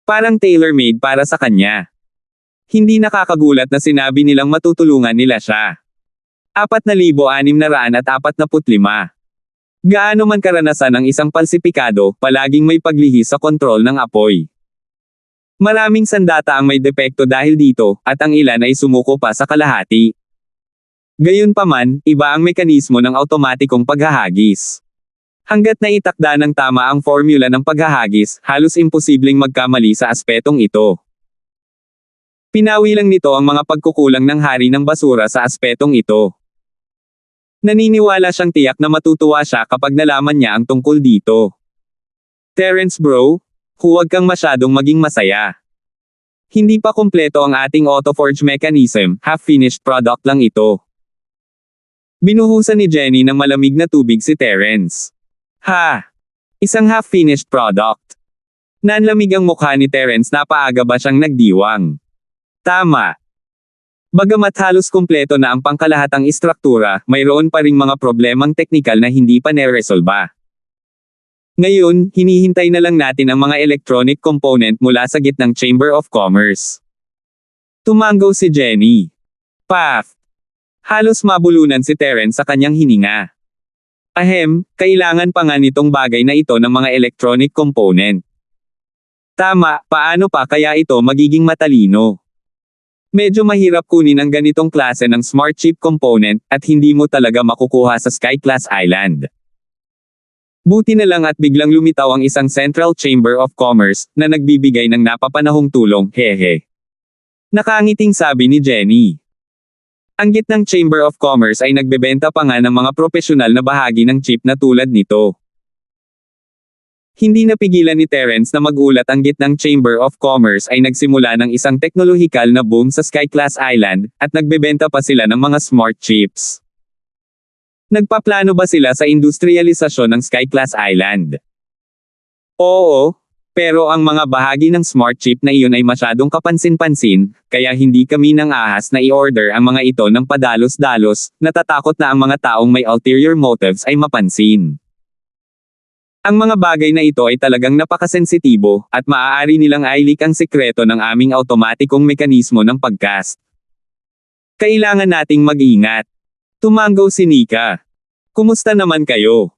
Parang tailor-made para sa kanya. Hindi nakakagulat na sinabi nilang matutulungan nila siya. 4,645. Gaano man karanasan ang isang palsipikado, palaging may paglihis sa kontrol ng apoy. Maraming sandata ang may depekto dahil dito, at ang ilan ay sumuko pa sa kalahati. Gayunpaman, iba ang mekanismo ng automatikong paghahagis. Hanggat naitakda ng tama ang formula ng paghahagis, halos imposibleng magkamali sa aspetong ito. Pinawi lang nito ang mga pagkukulang ng hari ng basura sa aspetong ito. Naniniwala siyang tiyak na matutuwa siya kapag nalaman niya ang tungkol dito. Terence bro, huwag kang masyadong maging masaya. Hindi pa kumpleto ang ating auto-forge mechanism, half-finished product lang ito. Binuhusan ni Jenny ng malamig na tubig si Terence. Ha! Isang half-finished product. Nanlamig ang mukha ni Terence, napaaga ba siyang nagdiwang? Tama. Bagamat halos kumpleto na ang pangkalahatang istruktura, mayroon pa ring mga problemang teknikal na hindi pa naresolba. Ngayon, hinihintay na lang natin ang mga electronic component mula sa gitnang Chamber of Commerce. Tumango si Jenny. Paf! Halos mabulunan si Terence sa kanyang hininga. Ahem, kailangan pa nga nitong bagay na ito ng mga electronic component. Tama, paano pa kaya ito magiging matalino? Medyo mahirap kunin ang ganitong klase ng smart chip component, at hindi mo talaga makukuha sa Sky Class Island. Buti na lang at biglang lumitaw ang isang Central Chamber of Commerce, na nagbibigay ng napapanahong tulong, hehe. Nakangiting sabi ni Jenny. Ang gitnang Chamber of Commerce ay nagbebenta pa nga ng mga profesional na bahagi ng chip na tulad nito. Hindi napigilan ni Terence na magulat. Ang gitnang Chamber of Commerce ay nagsimula ng isang teknolohikal na boom sa Sky Class Island, at nagbebenta pa sila ng mga smart chips. Nagpaplano ba sila sa industrialisasyon ng Sky Class Island? Oo, pero ang mga bahagi ng smart chip na iyon ay masyadong kapansin-pansin, kaya hindi kami nang ahas na i-order ang mga ito ng padalos-dalos, natatakot na ang mga taong may ulterior motives ay mapansin. Ang mga bagay na ito ay talagang napakasensitibo, at maaari nilang i-leak ang sekreto ng aming automatikong mekanismo ng pagcast. Kailangan nating mag-ingat. Tumango si Nika. Kumusta naman kayo?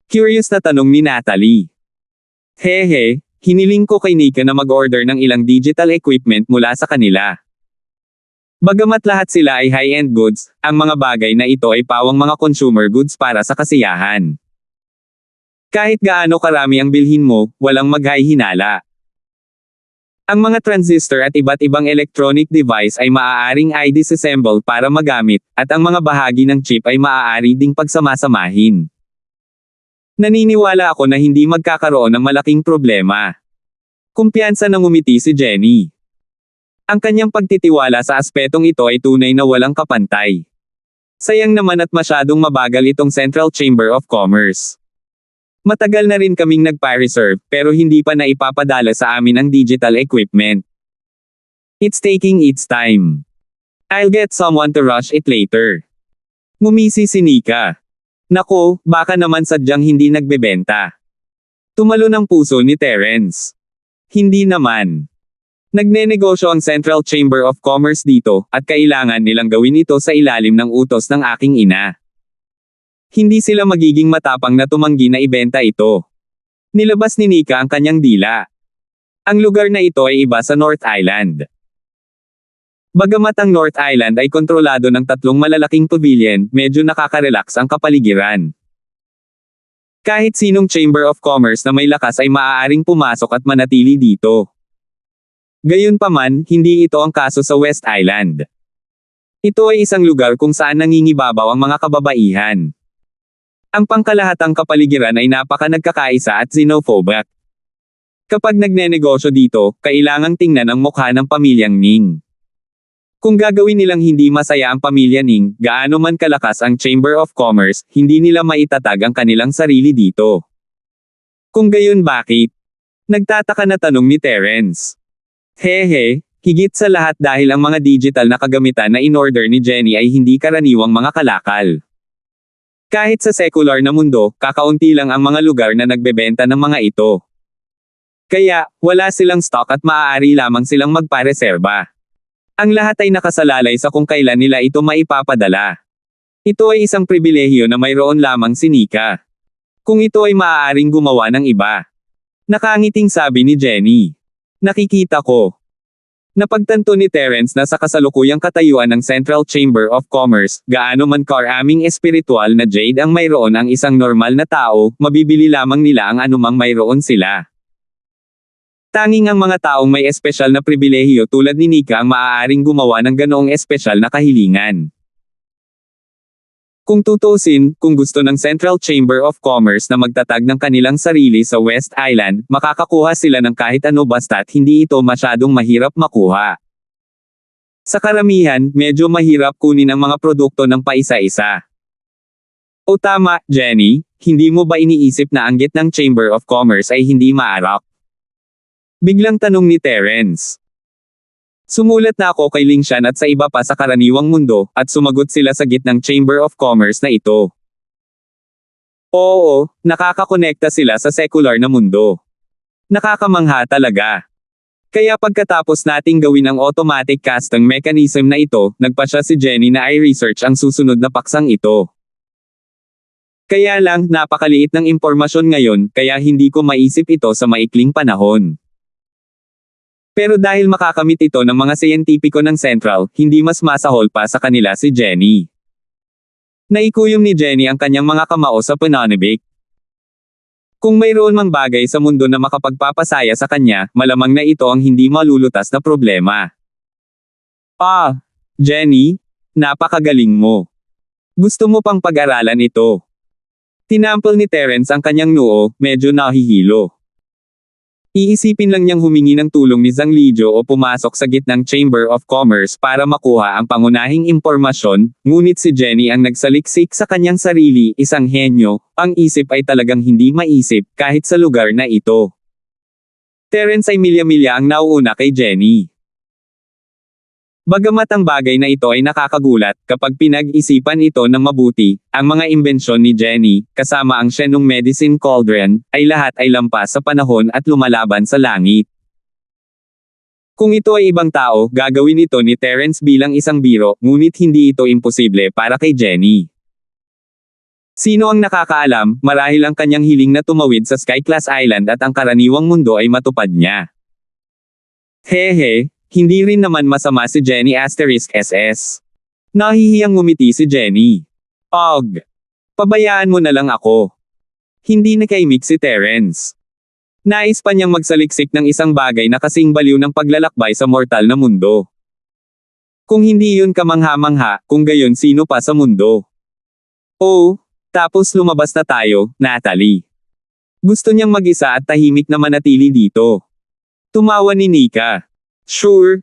Curious na tanong ni Natalie. Hehe, hiniling ko kay Nika na mag-order ng ilang digital equipment mula sa kanila. Bagamat lahat sila ay high-end goods, ang mga bagay na ito ay pawang mga consumer goods para sa kasiyahan. Kahit gaano karami ang bilhin mo, walang maghihinala. Ang mga transistor at iba't ibang electronic device ay maaaring i-disassemble para magamit, at ang mga bahagi ng chip ay maaari ding pagsamasamahin. Naniniwala ako na hindi magkakaroon ng malaking problema. Kumpiyansa na ngumiti si Jenny. Ang kanyang pagtitiwala sa aspetong ito ay tunay na walang kapantay. Sayang naman at masyadong mabagal itong Central Chamber of Commerce. Matagal na rin kaming nagpa-reserve, pero hindi pa naipapadala sa amin ang digital equipment. It's taking its time. I'll get someone to rush it later. Ngumisi si Nika. Nako, baka naman sadyang hindi nagbebenta. Tumalo ng puso ni Terence. Hindi naman. Nagnenegosyo ang Central Chamber of Commerce dito, at kailangan nilang gawin ito sa ilalim ng utos ng aking ina. Hindi sila magiging matapang na tumanggi na ibenta ito. Nilabas ni Nika ang kanyang dila. Ang lugar na ito ay iba sa North Island. Bagamat ang North Island ay kontrolado ng 3 malalaking pavilion, medyo nakaka-relax ang kapaligiran. Kahit sinong Chamber of Commerce na may lakas ay maaaring pumasok at manatili dito. Gayunpaman, hindi ito ang kaso sa West Island. Ito ay isang lugar kung saan nangingibabaw ang mga kababaihan. Ang pangkalahatang kapaligiran ay napaka-nagkakaisa at xenophobic. Kapag nagnenegosyo dito, kailangang tingnan ang mukha ng pamilyang Ning. Kung gagawin nilang hindi masaya ang pamilya Ning, gaano man kalakas ang Chamber of Commerce, hindi nila maitatag ang kanilang sarili dito. Kung gayon bakit? Nagtataka na tanong ni Terence. Hehe, higit sa lahat dahil ang mga digital na kagamitan na in-order ni Jenny ay hindi karaniwang mga kalakal. Kahit sa secular na mundo, kakaunti lang ang mga lugar na nagbebenta ng mga ito. Kaya, wala silang stock at maaari lamang silang magpareserba. Ang lahat ay nakasalalay sa kung kailan nila ito maipapadala. Ito ay isang pribilehiyo na mayroon lamang si Nika. Kung ito ay maaaring gumawa ng iba. Nakangiting sabi ni Jenny. Nakikita ko. Napagtanto ni Terence na sa kasalukuyang katayuan ng Central Chamber of Commerce, gaano man karaming espiritual na jade ang mayroon ang isang normal na tao, mabibili lamang nila ang anumang mayroon sila. Tanging ang mga taong may espesyal na pribilehiyo tulad ni Nika ang maaaring gumawa ng ganoong espesyal na kahilingan. Kung tutusin, kung gusto ng Central Chamber of Commerce na magtatag ng kanilang sarili sa West Island, makakakuha sila ng kahit ano basta't hindi ito masyadong mahirap makuha. Sa karamihan, medyo mahirap kunin ang mga produkto ng paisa-isa. O tama, Jenny, hindi mo ba iniisip na ang gitnang Chamber of Commerce ay hindi maarak? Biglang tanong ni Terence. Sumulat na ako kay Lingshan at sa iba pa sa karaniwang mundo, at sumagot sila sa gitnang Chamber of Commerce na ito. Oo, nakakakonekta sila sa secular na mundo. Nakakamangha talaga. Kaya pagkatapos nating gawin ang automatic casting mechanism na ito, nagpasya si Jenny na i-research ang susunod na paksang ito. Kaya lang, napakaliit ng impormasyon ngayon, kaya hindi ko maisip ito sa maikling panahon. Pero dahil makakamit ito ng mga siyentipiko ng Central, hindi mas masahol pa sa kanila si Jenny. Naikuyom ni Jenny ang kanyang mga kamao sa pananibik. Kung mayroon mang bagay sa mundo na makapagpapasaya sa kanya, malamang na ito ang hindi malulutas na problema. Ah, Jenny, napakagaling mo. Gusto mo pang pag-aralan ito? Tinampol ni Terence ang kanyang noo, medyo nahihilo. Iisipin lang niyang humingi ng tulong ni Zhang Lijo o pumasok sa gitnang Chamber of Commerce para makuha ang pangunahing impormasyon, ngunit si Jenny ang nagsaliksik sa kanyang sarili, isang henyo, ang isip ay talagang hindi maisip, kahit sa lugar na ito. Terence ay milya-milya ang nauuna kay Jenny. Bagamat ang bagay na ito ay nakakagulat, kapag pinag-isipan ito ng mabuti, ang mga imbensyon ni Jenny, kasama ang Shenong Medicine Cauldron, ay lahat ay lampas sa panahon at lumalaban sa langit. Kung ito ay ibang tao, gagawin ito ni Terence bilang isang biro, ngunit hindi ito imposible para kay Jenny. Sino ang nakakaalam, marahil ang kanyang hiling na tumawid sa Sky-class Island at ang karaniwang mundo ay matupad niya. Hehe. Hindi rin naman masama si Jenny *SS. Nahihiyang ngumiti si Jenny. Og. Pabayaan mo na lang ako. Hindi nakaimik si Terence. Nais pa niyang magsaliksik ng isang bagay na kasing baliw ng paglalakbay sa mortal na mundo. Kung hindi yun kamangha-mangha, kung gayon sino pa sa mundo? Oh, tapos lumabas na tayo, Natalie. Gusto niyang mag-isa at tahimik na manatili dito. Tumawa ni Nika. Sure.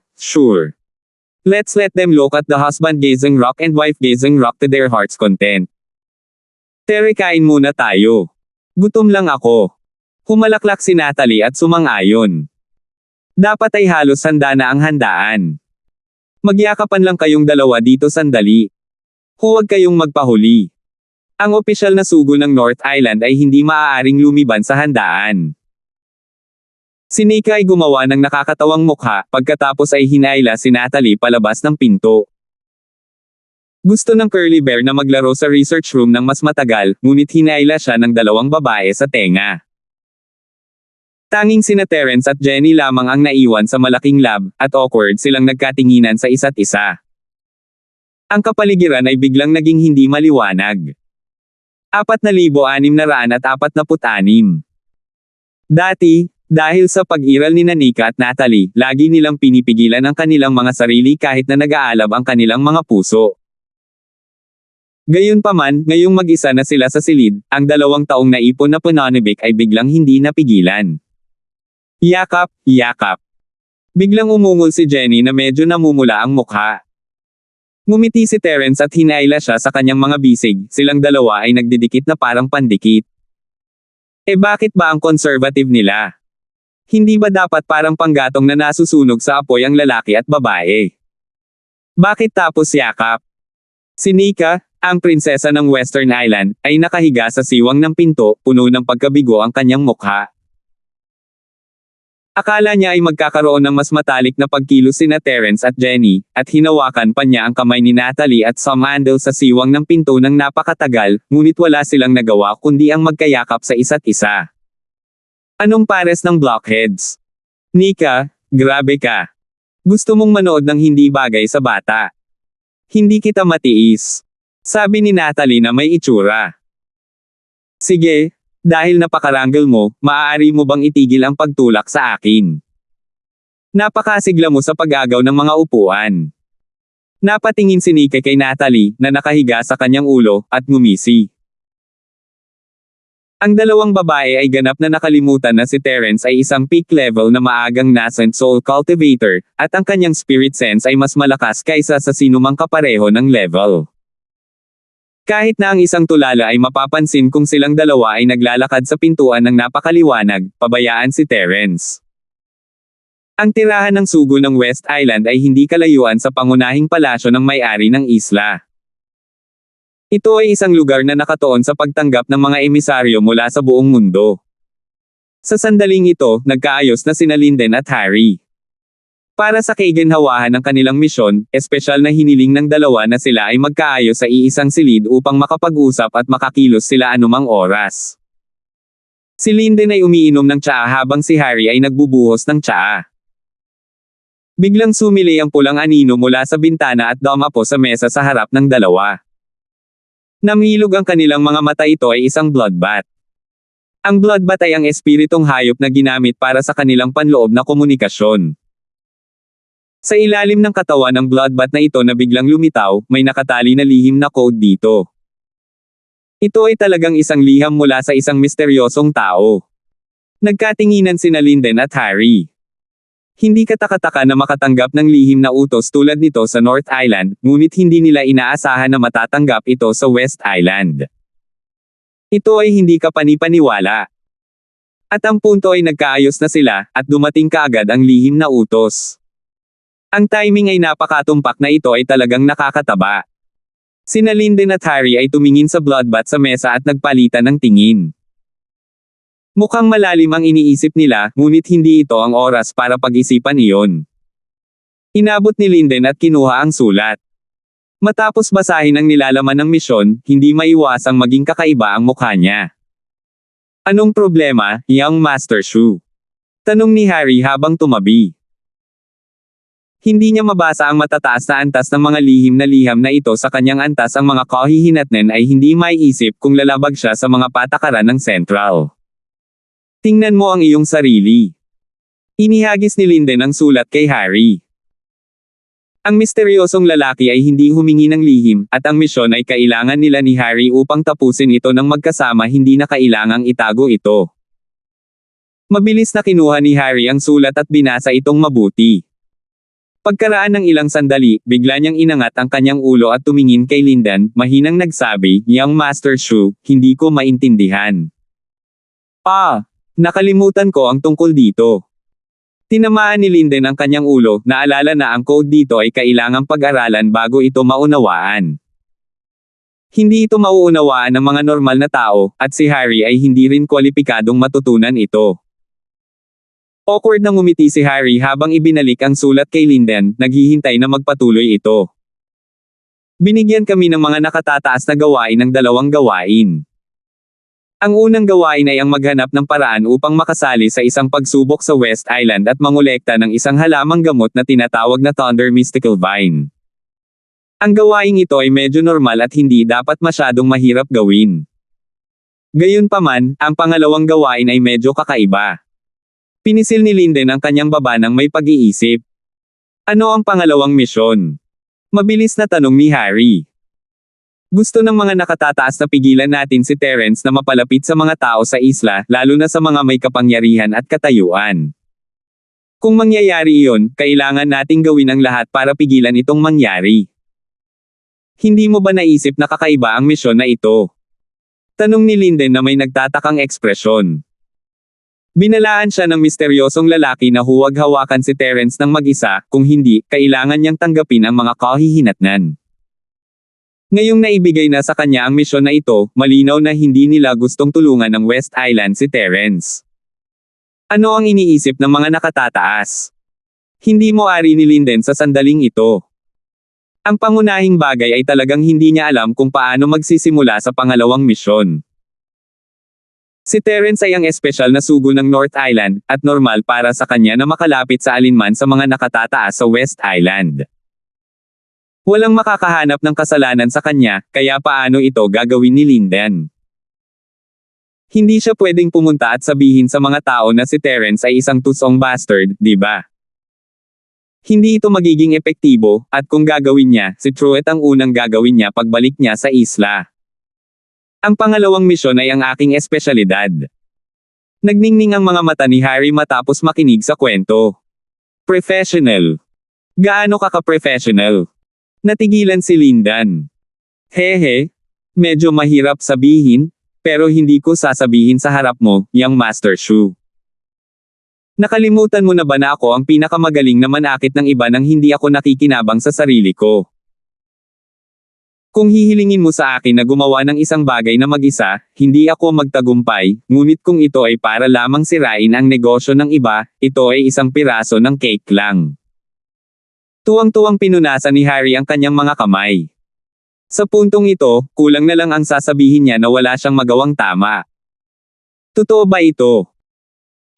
Let's let them look at the husband-gazing rock and wife-gazing rock to their heart's content. Tere, kain muna tayo. Gutom lang ako. Humalaklak si Natalie at sumang-ayon. Dapat ay halos handa na ang handaan. Magyakapan lang kayong dalawa dito sandali. Huwag kayong magpahuli. Ang opisyal na sugo ng North Island ay hindi maaaring lumiban sa handaan. Si Nika ay gumawa ng nakakatawang mukha, pagkatapos ay hinayla si Natalie palabas ng pinto. Gusto ng Curly Bear na maglaro sa research room ng mas matagal, ngunit hinayla siya ng dalawang babae sa tenga. Tanging sina Terence at Jenny lamang ang naiwan sa malaking lab, at awkward silang nagkatinginan sa isa't isa. Ang kapaligiran ay biglang naging hindi maliwanag. 4,646. Dati, dahil sa pag-iral ni Nika at Natalie, lagi nilang pinipigilan ang kanilang mga sarili kahit na nag-aalab ang kanilang mga puso. Gayunpaman, ngayong mag-isa na sila sa silid, ang 2 taong naipon na pananabik ay biglang hindi napigilan. Yakap. Biglang umungol si Jenny na medyo namumula ang mukha. Ngumiti si Terence at hinayla siya sa kanyang mga bisig, silang dalawa ay nagdidikit na parang pandikit. Bakit ba ang conservative nila? Hindi ba dapat parang panggatong na nasusunog sa apoy ang lalaki at babae? Bakit tapos yakap? Si Nika, ang prinsesa ng Western Island, ay nakahiga sa siwang ng pinto, puno ng pagkabigo ang kanyang mukha. Akala niya ay magkakaroon ng mas matalik na pagkilos sina Terence at Jenny, at hinawakan pa niya ang kamay ni Natalie at sumandal sa siwang ng pinto ng napakatagal, ngunit wala silang nagawa kundi ang magkayakap sa isa't isa. Anong pares ng blockheads? Nika, grabe ka. Gusto mong manood ng hindi bagay sa bata. Hindi kita matiis. Sabi ni Natalie na may itsura. Sige, dahil napakarangal mo, maaari mo bang itigil ang pagtulak sa akin? Napakasigla mo sa pag-agaw ng mga upuan. Napatingin si Nika kay Natalie, na nakahiga sa kanyang ulo, at ngumisi. Ang 2 babae ay ganap na nakalimutan na si Terence ay isang peak level na maagang nascent soul cultivator, at ang kanyang spirit sense ay mas malakas kaysa sa sinumang kapareho ng level. Kahit na ang isang tulala ay mapapansin kung silang dalawa ay naglalakad sa pintuan ng napakaliwanag, pabayaan si Terence. Ang tirahan ng sugo ng West Island ay hindi kalayuan sa pangunahing palasyo ng may-ari ng isla. Ito ay isang lugar na nakatuon sa pagtanggap ng mga emisaryo mula sa buong mundo. Sa sandaling ito, nagkaayos na sina Linden at Harry. Para sa kaginhawahan ng kanilang misyon, espesyal na hiniling ng dalawa na sila ay magkaayos sa iisang silid upang makapag-usap at makakilos sila anumang oras. Si Linden ay umiinom ng tsaa habang si Harry ay nagbubuhos ng tsaa. Biglang sumili ang pulang anino mula sa bintana at dumapo sa mesa sa harap ng dalawa. Namilog ang kanilang mga mata, ito ay isang bloodbath. Ang bloodbath ay ang espiritong hayop na ginamit para sa kanilang panloob na komunikasyon. Sa ilalim ng katawan ng bloodbath na ito na biglang lumitaw, may nakatali na lihim na code dito. Ito ay talagang isang liham mula sa isang misteryosong tao. Nagkatinginan sina Linden at Harry. Hindi katakataka na makatanggap ng lihim na utos tulad nito sa North Island, ngunit hindi nila inaasahan na matatanggap ito sa West Island. Ito ay hindi kapani-paniwala. At ang punto ay nagkaayos na sila, at dumating kaagad ang lihim na utos. Ang timing ay napakatumpak na ito ay talagang nakakataba. Sina Linden at Harry ay tumingin sa bloodbath sa mesa at nagpalitan ng tingin. Mukhang malalim ang iniisip nila, ngunit hindi ito ang oras para pag-isipan iyon. Inabot ni Linden at kinuha ang sulat. Matapos basahin ang nilalaman ng misyon, hindi maiwasang maging kakaiba ang mukha niya. Anong problema, young Master Shu? Tanong ni Harry habang tumabi. Hindi niya mabasa ang matataas na antas ng mga lihim na ito sa kanyang antas. Ang mga kahihinatnan ay hindi maiisip kung lalabag siya sa mga patakaran ng Central. Tingnan mo ang iyong sarili. Inihagis ni Linden ang sulat kay Harry. Ang misteryosong lalaki ay hindi humingi ng lihim, at ang misyon ay kailangan nila ni Harry upang tapusin ito ng magkasama, hindi na kailangang itago ito. Mabilis na kinuha ni Harry ang sulat at binasa itong mabuti. Pagkaraan ng ilang sandali, bigla niyang inangat ang kanyang ulo at tumingin kay Linden, mahinang nagsabi, "Young Master Shu, hindi ko maintindihan." Nakalimutan ko ang tungkol dito. Tinamaan ni Linden ang kanyang ulo, naalala na ang code dito ay kailangang pag-aralan bago ito maunawaan. Hindi ito mauunawaan ng mga normal na tao, at si Harry ay hindi rin kwalipikadong matutunan ito. Awkward na ngumiti si Harry habang ibinalik ang sulat kay Linden, naghihintay na magpatuloy ito. Binigyan kami ng mga nakatataas na gawain ng 2 gawain. Ang unang gawain ay ang maghanap ng paraan upang makasali sa isang pagsubok sa West Island at mangolekta ng isang halamang gamot na tinatawag na Thunder Mystical Vine. Ang gawaing ito ay medyo normal at hindi dapat masyadong mahirap gawin. Gayunpaman, ang pangalawang gawain ay medyo kakaiba. Pinisil ni Linden ang kanyang baba ng may pag-iisip. Ano ang pangalawang misyon? Mabilis na tanong ni Harry. Gusto ng mga nakatataas na pigilan natin si Terence na mapalapit sa mga tao sa isla, lalo na sa mga may kapangyarihan at katayuan. Kung mangyayari iyon, kailangan nating gawin ang lahat para pigilan itong mangyari. Hindi mo ba naisip na kakaiba ang misyon na ito? Tanong ni Linden na may nagtatakang ekspresyon. Binalaan siya ng misteryosong lalaki na huwag hawakan si Terence ng mag-isa, kung hindi, kailangan niyang tanggapin ang mga kahihinatnan. Ngayong naibigay na sa kanya ang misyon na ito, malinaw na hindi nila gustong tulungan ng West Island si Terence. Ano ang iniisip ng mga nakatataas? Hindi mo ari ni Linden sa sandaling ito. Ang pangunahing bagay ay talagang hindi niya alam kung paano magsisimula sa pangalawang misyon. Si Terence ay ang espesyal na sugo ng North Island, at normal para sa kanya na makalapit sa alinman sa mga nakatataas sa West Island. Walang makakahanap ng kasalanan sa kanya, kaya paano ito gagawin ni Linden? Hindi siya pwedeng pumunta at sabihin sa mga tao na si Terence ay isang tusong bastard, di ba? Hindi ito magiging epektibo, at kung gagawin niya, si Truett ang unang gagawin niya pagbalik niya sa isla. Ang pangalawang misyon ay ang aking espesyalidad. Nagningning ang mga mata ni Harry matapos makinig sa kwento. Professional. Gaano ka-professional? Natigilan si Linden. Hehe. Medyo mahirap sabihin, pero hindi ko sasabihin sa harap mo, young Master Shu. Nakalimutan mo na ba na ako ang pinakamagaling na manakit ng iba nang hindi ako nakikinabang sa sarili ko? Kung hihilingin mo sa akin na gumawa ng isang bagay na mag-isa, hindi ako magtagumpay, ngunit kung ito ay para lamang sirain ang negosyo ng iba, ito ay isang piraso ng cake lang. Tuwang-tuwang pinunasan ni Harry ang kanyang mga kamay. Sa puntong ito, kulang na lang ang sasabihin niya na wala siyang magawang tama. Totoo ba ito?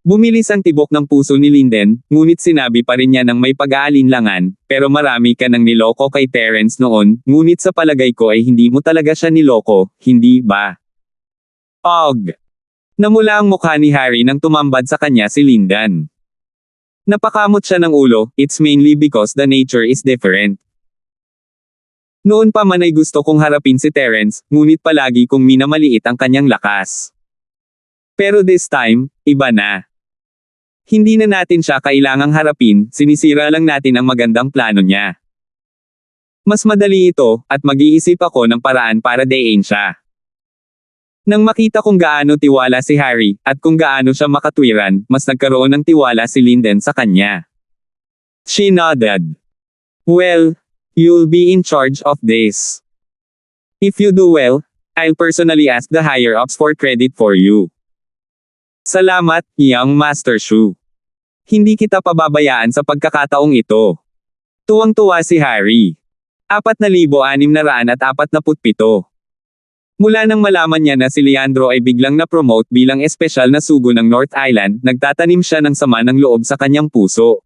Bumilis ang tibok ng puso ni Linden, ngunit sinabi pa rin niya ng may pag-aalinlangan, pero marami ka nang niloko kay Terence noon, ngunit sa palagay ko ay hindi mo talaga siya niloko, hindi ba? Namula ang mukha ni Harry nang tumambad sa kanya si Linden. Napakamot siya ng ulo, it's mainly because the nature is different. Noon pa man ay gusto kong harapin si Terence, ngunit palagi kong minamaliit ang kanyang lakas. Pero this time, iba na. Hindi na natin siya kailangang harapin, sinisira lang natin ang magandang plano niya. Mas madali ito, at mag-iisip ako ng paraan para dayin siya. Nang makita kung gaano tiwala si Harry, at kung gaano siya makatwiran, mas nagkaroon ng tiwala si Linden sa kanya. She nodded. Well, you'll be in charge of this. If you do well, I'll personally ask the higher-ups for credit for you. Salamat, young Master Shu. Hindi kita pababayaan sa pagkakataong ito. Tuwang-tuwa si Harry. 4,647. Mula nang malaman niya na si Leandro ay biglang na-promote bilang espesyal na sugo ng North Island, nagtatanim siya ng sama ng loob sa kanyang puso.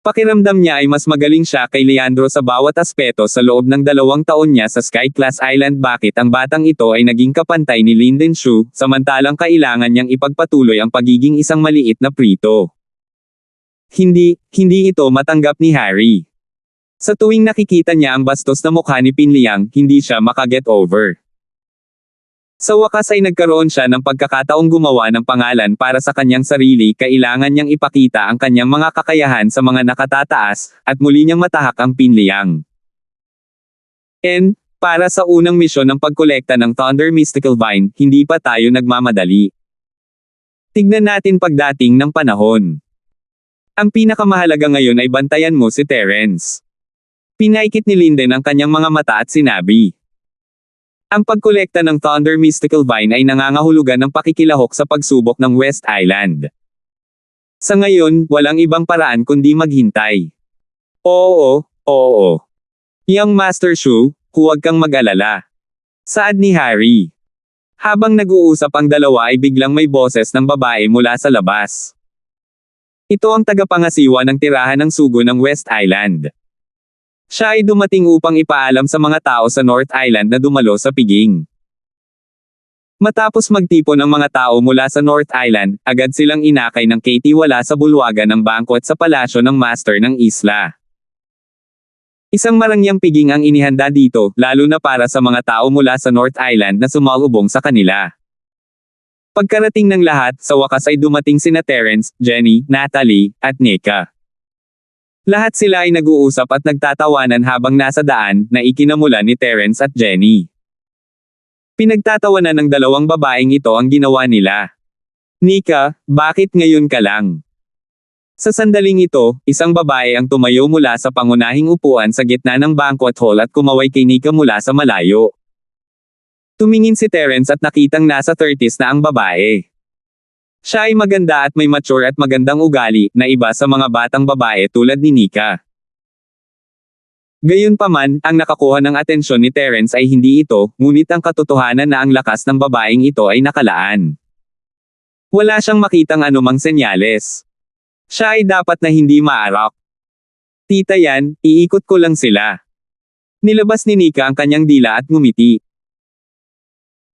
Pakiramdam niya ay mas magaling siya kay Leandro sa bawat aspeto sa loob ng 2 taon niya sa Sky Class Island. Bakit ang batang ito ay naging kapantay ni Linden Shu, samantalang kailangan niyang ipagpatuloy ang pagiging isang maliit na prito? Hindi ito matanggap ni Harry. Sa tuwing nakikita niya ang bastos na mukha ni Pinliang, hindi siya makaget over. Sa wakas ay nagkaroon siya ng pagkakataong gumawa ng pangalan para sa kanyang sarili. Kailangan niyang ipakita ang kanyang mga kakayahan sa mga nakatataas, at muli niyang matahak ang Pinliang. Para sa unang misyon ng pagkolekta ng Thunder Mystical Vine, hindi pa tayo nagmamadali. Tignan natin pagdating ng panahon. Ang pinakamahalaga ngayon ay bantayan mo si Terence. Pinaikit ni Linden ang kanyang mga mata at sinabi. Ang pagkolekta ng Thunder Mystical Vine ay nangangahulugan ng pakikilahok sa pagsubok ng West Island. Sa ngayon, walang ibang paraan kundi maghintay. Oo. Young Master Shu, huwag kang mag-alala. Saad ni Harry. Habang nag-uusap ang dalawa ay biglang may boses ng babae mula sa labas. Ito ang tagapangasiwa ng tirahan ng sugo ng West Island. Siya ay dumating upang ipaalam sa mga tao sa North Island na dumalo sa piging. Matapos magtipon ang mga tao mula sa North Island, agad silang inakay ng Katie wala sa bulwagan ng bangkwat sa palasyo ng master ng isla. Isang marangyang piging ang inihanda dito, lalo na para sa mga tao mula sa North Island na sumalubong sa kanila. Pagkarating ng lahat, sa wakas ay dumating sina Terence, Jenny, Natalie, at Nika. Lahat sila ay nag-uusap at nagtatawanan habang nasa daan, na ikinamulan ni Terence at Jenny. Pinagtatawanan ng 2 babaeng ito ang ginawa nila. Nika, bakit ngayon ka lang? Sa sandaling ito, isang babae ang tumayo mula sa pangunahing upuan sa gitna ng banquet hall at kumaway kay Nika mula sa malayo. Tumingin si Terence at nakitang nasa 30s na ang babae. Siya ay maganda at may mature at magandang ugali, na iba sa mga batang babae tulad ni Nika. Gayunpaman, ang nakakuha ng atensyon ni Terence ay hindi ito, ngunit ang katotohanan na ang lakas ng babaeng ito ay nakalaan. Wala siyang makitang anumang senyales. Siya ay dapat na hindi maarok. Tita yan, iikot ko lang sila. Nilabas ni Nika ang kanyang dila at ngumiti.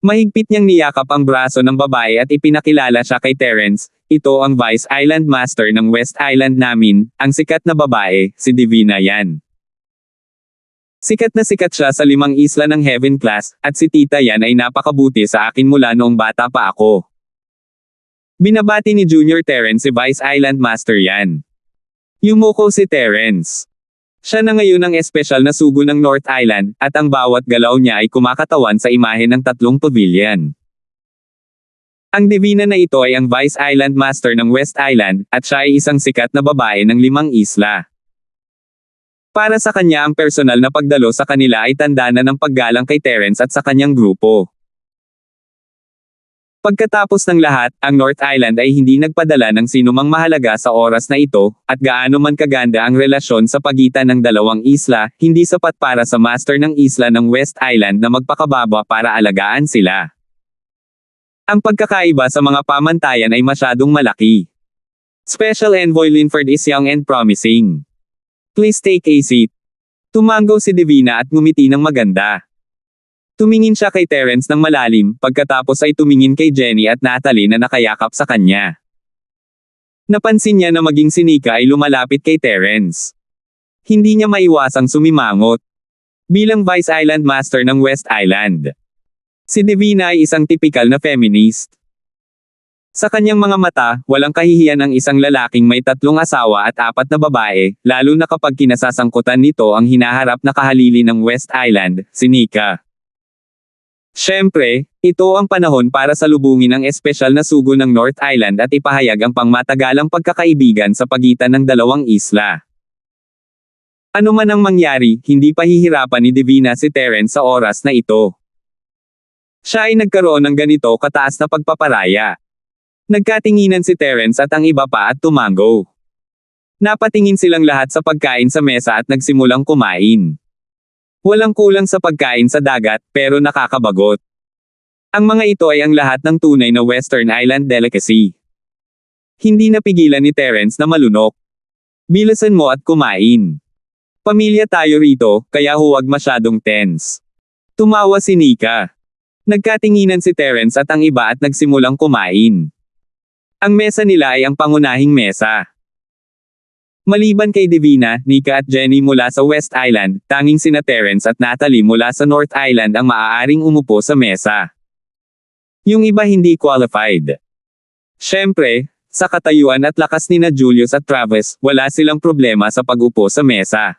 Mahigpit niyang niyakap ang braso ng babae at ipinakilala siya kay Terence. Ito ang Vice Island Master ng West Island namin, ang sikat na babae, si Divina yan. Sikat na sikat siya sa 5 isla ng Heaven Class, at si tita yan ay napakabuti sa akin mula noong bata pa ako. Binabati ni Junior Terence si Vice Island Master yan. Yumuko si Terence. Siya na ngayon ang espesyal na sugo ng North Island, at ang bawat galaw niya ay kumakatawan sa imahe ng 3 pavilion. Ang Divina na ito ay ang Vice Island Master ng West Island, at siya ay isang sikat na babae ng 5 isla. Para sa kanya ang personal na pagdalo sa kanila ay tanda na ng paggalang kay Terence at sa kanyang grupo. Pagkatapos ng lahat, ang North Island ay hindi nagpadala ng sinumang mahalaga sa oras na ito, at gaano man kaganda ang relasyon sa pagitan ng 2 isla, hindi sapat para sa master ng isla ng West Island na magpakababa para alagaan sila. Ang pagkakaiba sa mga pamantayan ay masyadong malaki. Special Envoy Linford is young and promising. Please take a seat. Tumango si Divina at ngumiti ng maganda. Tumingin siya kay Terence ng malalim, pagkatapos ay tumingin kay Jenny at Natalie na nakayakap sa kanya. Napansin niya na maging si Nika ay lumalapit kay Terence. Hindi niya maiwasang sumimangot. Bilang Vice Island Master ng West Island, si Divina ay isang tipikal na feminist. Sa kanyang mga mata, walang kahihiyan ang isang lalaking may 3 asawa at 4 na babae, lalo na kapag kinasasangkutan nito ang hinaharap na kahalili ng West Island, si Nika. Siyempre, ito ang panahon para salubungin ang espesyal na sugo ng North Island at ipahayag ang pangmatagalang pagkakaibigan sa pagitan ng 2 isla. Ano man ang mangyari, hindi pahihirapan ni Divina si Terence sa oras na ito. Siya ay nagkaroon ng ganito kataas na pagpaparaya. Nagkatinginan si Terence at ang iba pa at tumango. Napatingin silang lahat sa pagkain sa mesa at nagsimulang kumain. Walang kulang sa pagkain sa dagat, pero nakakabagot. Ang mga ito ay ang lahat ng tunay na Western Island delicacy. Hindi napigilan ni Terence na malunok. Bilisan mo at kumain. Pamilya tayo rito, kaya huwag masyadong tense. Tumawa si Nika. Nagkatinginan si Terence at ang iba at nagsimulang kumain. Ang mesa nila ay ang pangunahing mesa. Maliban kay Divina, Nika at Jenny mula sa West Island, tanging sina Terence at Natalie mula sa North Island ang maaaring umupo sa mesa. Yung iba hindi qualified. Siyempre, sa katayuan at lakas nina Julius at Travis, wala silang problema sa pag-upo sa mesa.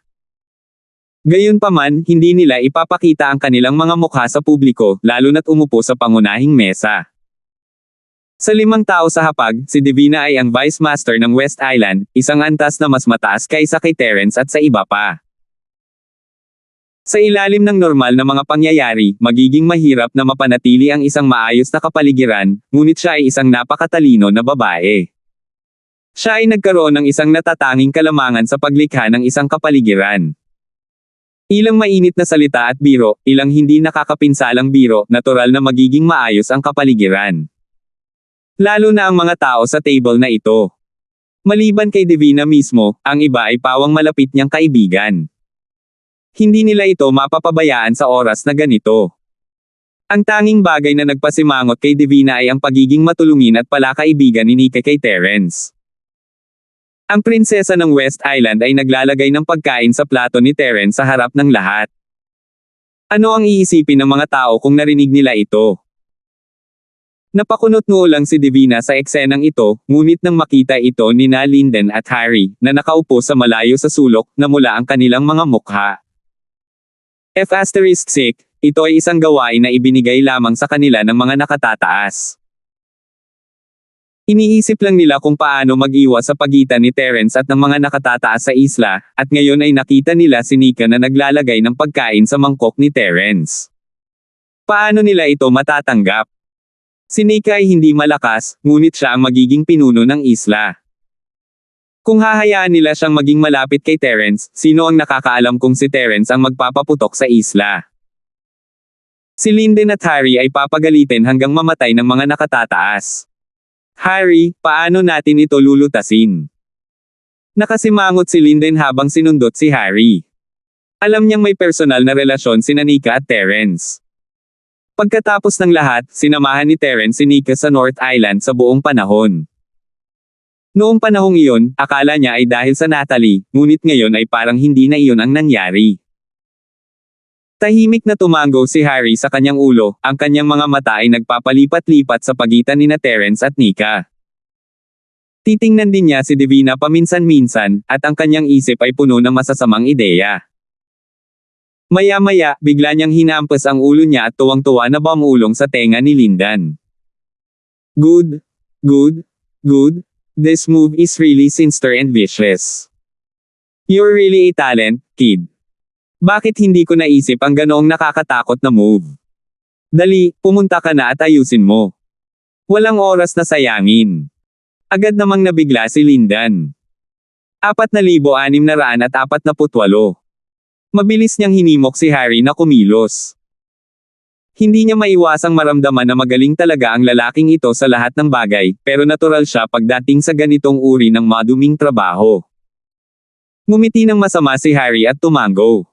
Gayunpaman, hindi nila ipapakita ang kanilang mga mukha sa publiko, lalo na't umupo sa pangunahing mesa. Sa 5 tao sa hapag, si Divina ay ang Vice Master ng West Island, isang antas na mas mataas kaysa kay Terence at sa iba pa. Sa ilalim ng normal na mga pangyayari, magiging mahirap na mapanatili ang isang maayos na kapaligiran, ngunit siya ay isang napakatalino na babae. Siya ay nagkaroon ng isang natatanging kalamangan sa paglikha ng isang kapaligiran. Ilang mainit na salita at biro, ilang hindi nakakapinsalang biro, natural na magiging maayos ang kapaligiran. Lalo na ang mga tao sa table na ito. Maliban kay Divina mismo, ang iba ay pawang malapit niyang kaibigan. Hindi nila ito mapapabayaan sa oras na ganito. Ang tanging bagay na nagpasimangot kay Divina ay ang pagiging matulungin at palakaibigan ni Nika kay Terence. Ang prinsesa ng West Island ay naglalagay ng pagkain sa plato ni Terence sa harap ng lahat. Ano ang iisipin ng mga tao kung narinig nila ito? Napakunot-noo lang si Divina sa eksenang ito, ngunit nang makita ito ni Linden at Harry, na nakaupo sa malayo sa sulok, namula ang kanilang mga mukha. F***, ito ay isang gawain na ibinigay lamang sa kanila ng mga nakatataas. Iniisip lang nila kung paano mag-iwas sa pagitan ni Terence at ng mga nakatataas sa isla, at ngayon ay nakita nila si Nika na naglalagay ng pagkain sa mangkok ni Terence. Paano nila ito matatanggap? Si Nika ay hindi malakas, ngunit siya ang magiging pinuno ng isla. Kung hahayaan nila siyang maging malapit kay Terence, sino ang nakakaalam kung si Terence ang magpapaputok sa isla? Si Linden at Harry ay papagalitin hanggang mamatay ng mga nakatataas. Harry, paano natin ito lulutasin? Nakasimangot si Linden habang sinundot si Harry. Alam niyang may personal na relasyon sina Nika at Terence. Pagkatapos ng lahat, sinamahan ni Terence si Nika sa North Island sa buong panahon. Noong panahong iyon, akala niya ay dahil sa Natalie, ngunit ngayon ay parang hindi na iyon ang nangyari. Tahimik na tumango si Harry sa kanyang ulo, ang kanyang mga mata ay nagpapalipat-lipat sa pagitan nina Terence at Nika. Titingnan din niya si Divina paminsan-minsan, at ang kanyang isip ay puno ng masasamang ideya. Maya-maya, bigla niyang hinampas ang ulo niya at tuwang-tuwa na bumulong sa tenga ni Lindan. Good. This move is really sinister and vicious. You're really a talent, kid. Bakit hindi ko naisip ang ganoong nakakatakot na move? Dali, pumunta ka na at ayusin mo. Walang oras na sayangin. Agad namang nabigla si Lindan. 4,648. Mabilis niyang hinimok si Harry na kumilos. Hindi niya maiwasang maramdaman na magaling talaga ang lalaking ito sa lahat ng bagay, pero natural siya pagdating sa ganitong uri ng maduming trabaho. Ngumiti ng masama si Harry at tumango.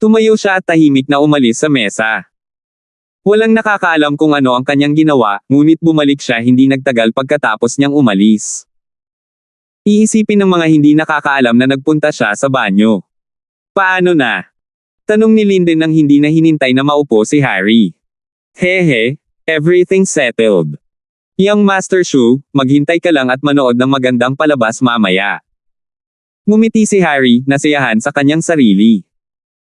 Tumayo siya at tahimik na umalis sa mesa. Walang nakakaalam kung ano ang kanyang ginawa, ngunit bumalik siya hindi nagtagal pagkatapos niyang umalis. Iisipin ng mga hindi nakakaalam na nagpunta siya sa banyo. Paano na? Tanong ni Linden nang hindi na hinintay na maupo si Harry. Hehe, everything's settled. Young Master Shu, maghintay ka lang at manood ng magandang palabas mamaya. Ngumiti si Harry, nasiyahan sa kanyang sarili.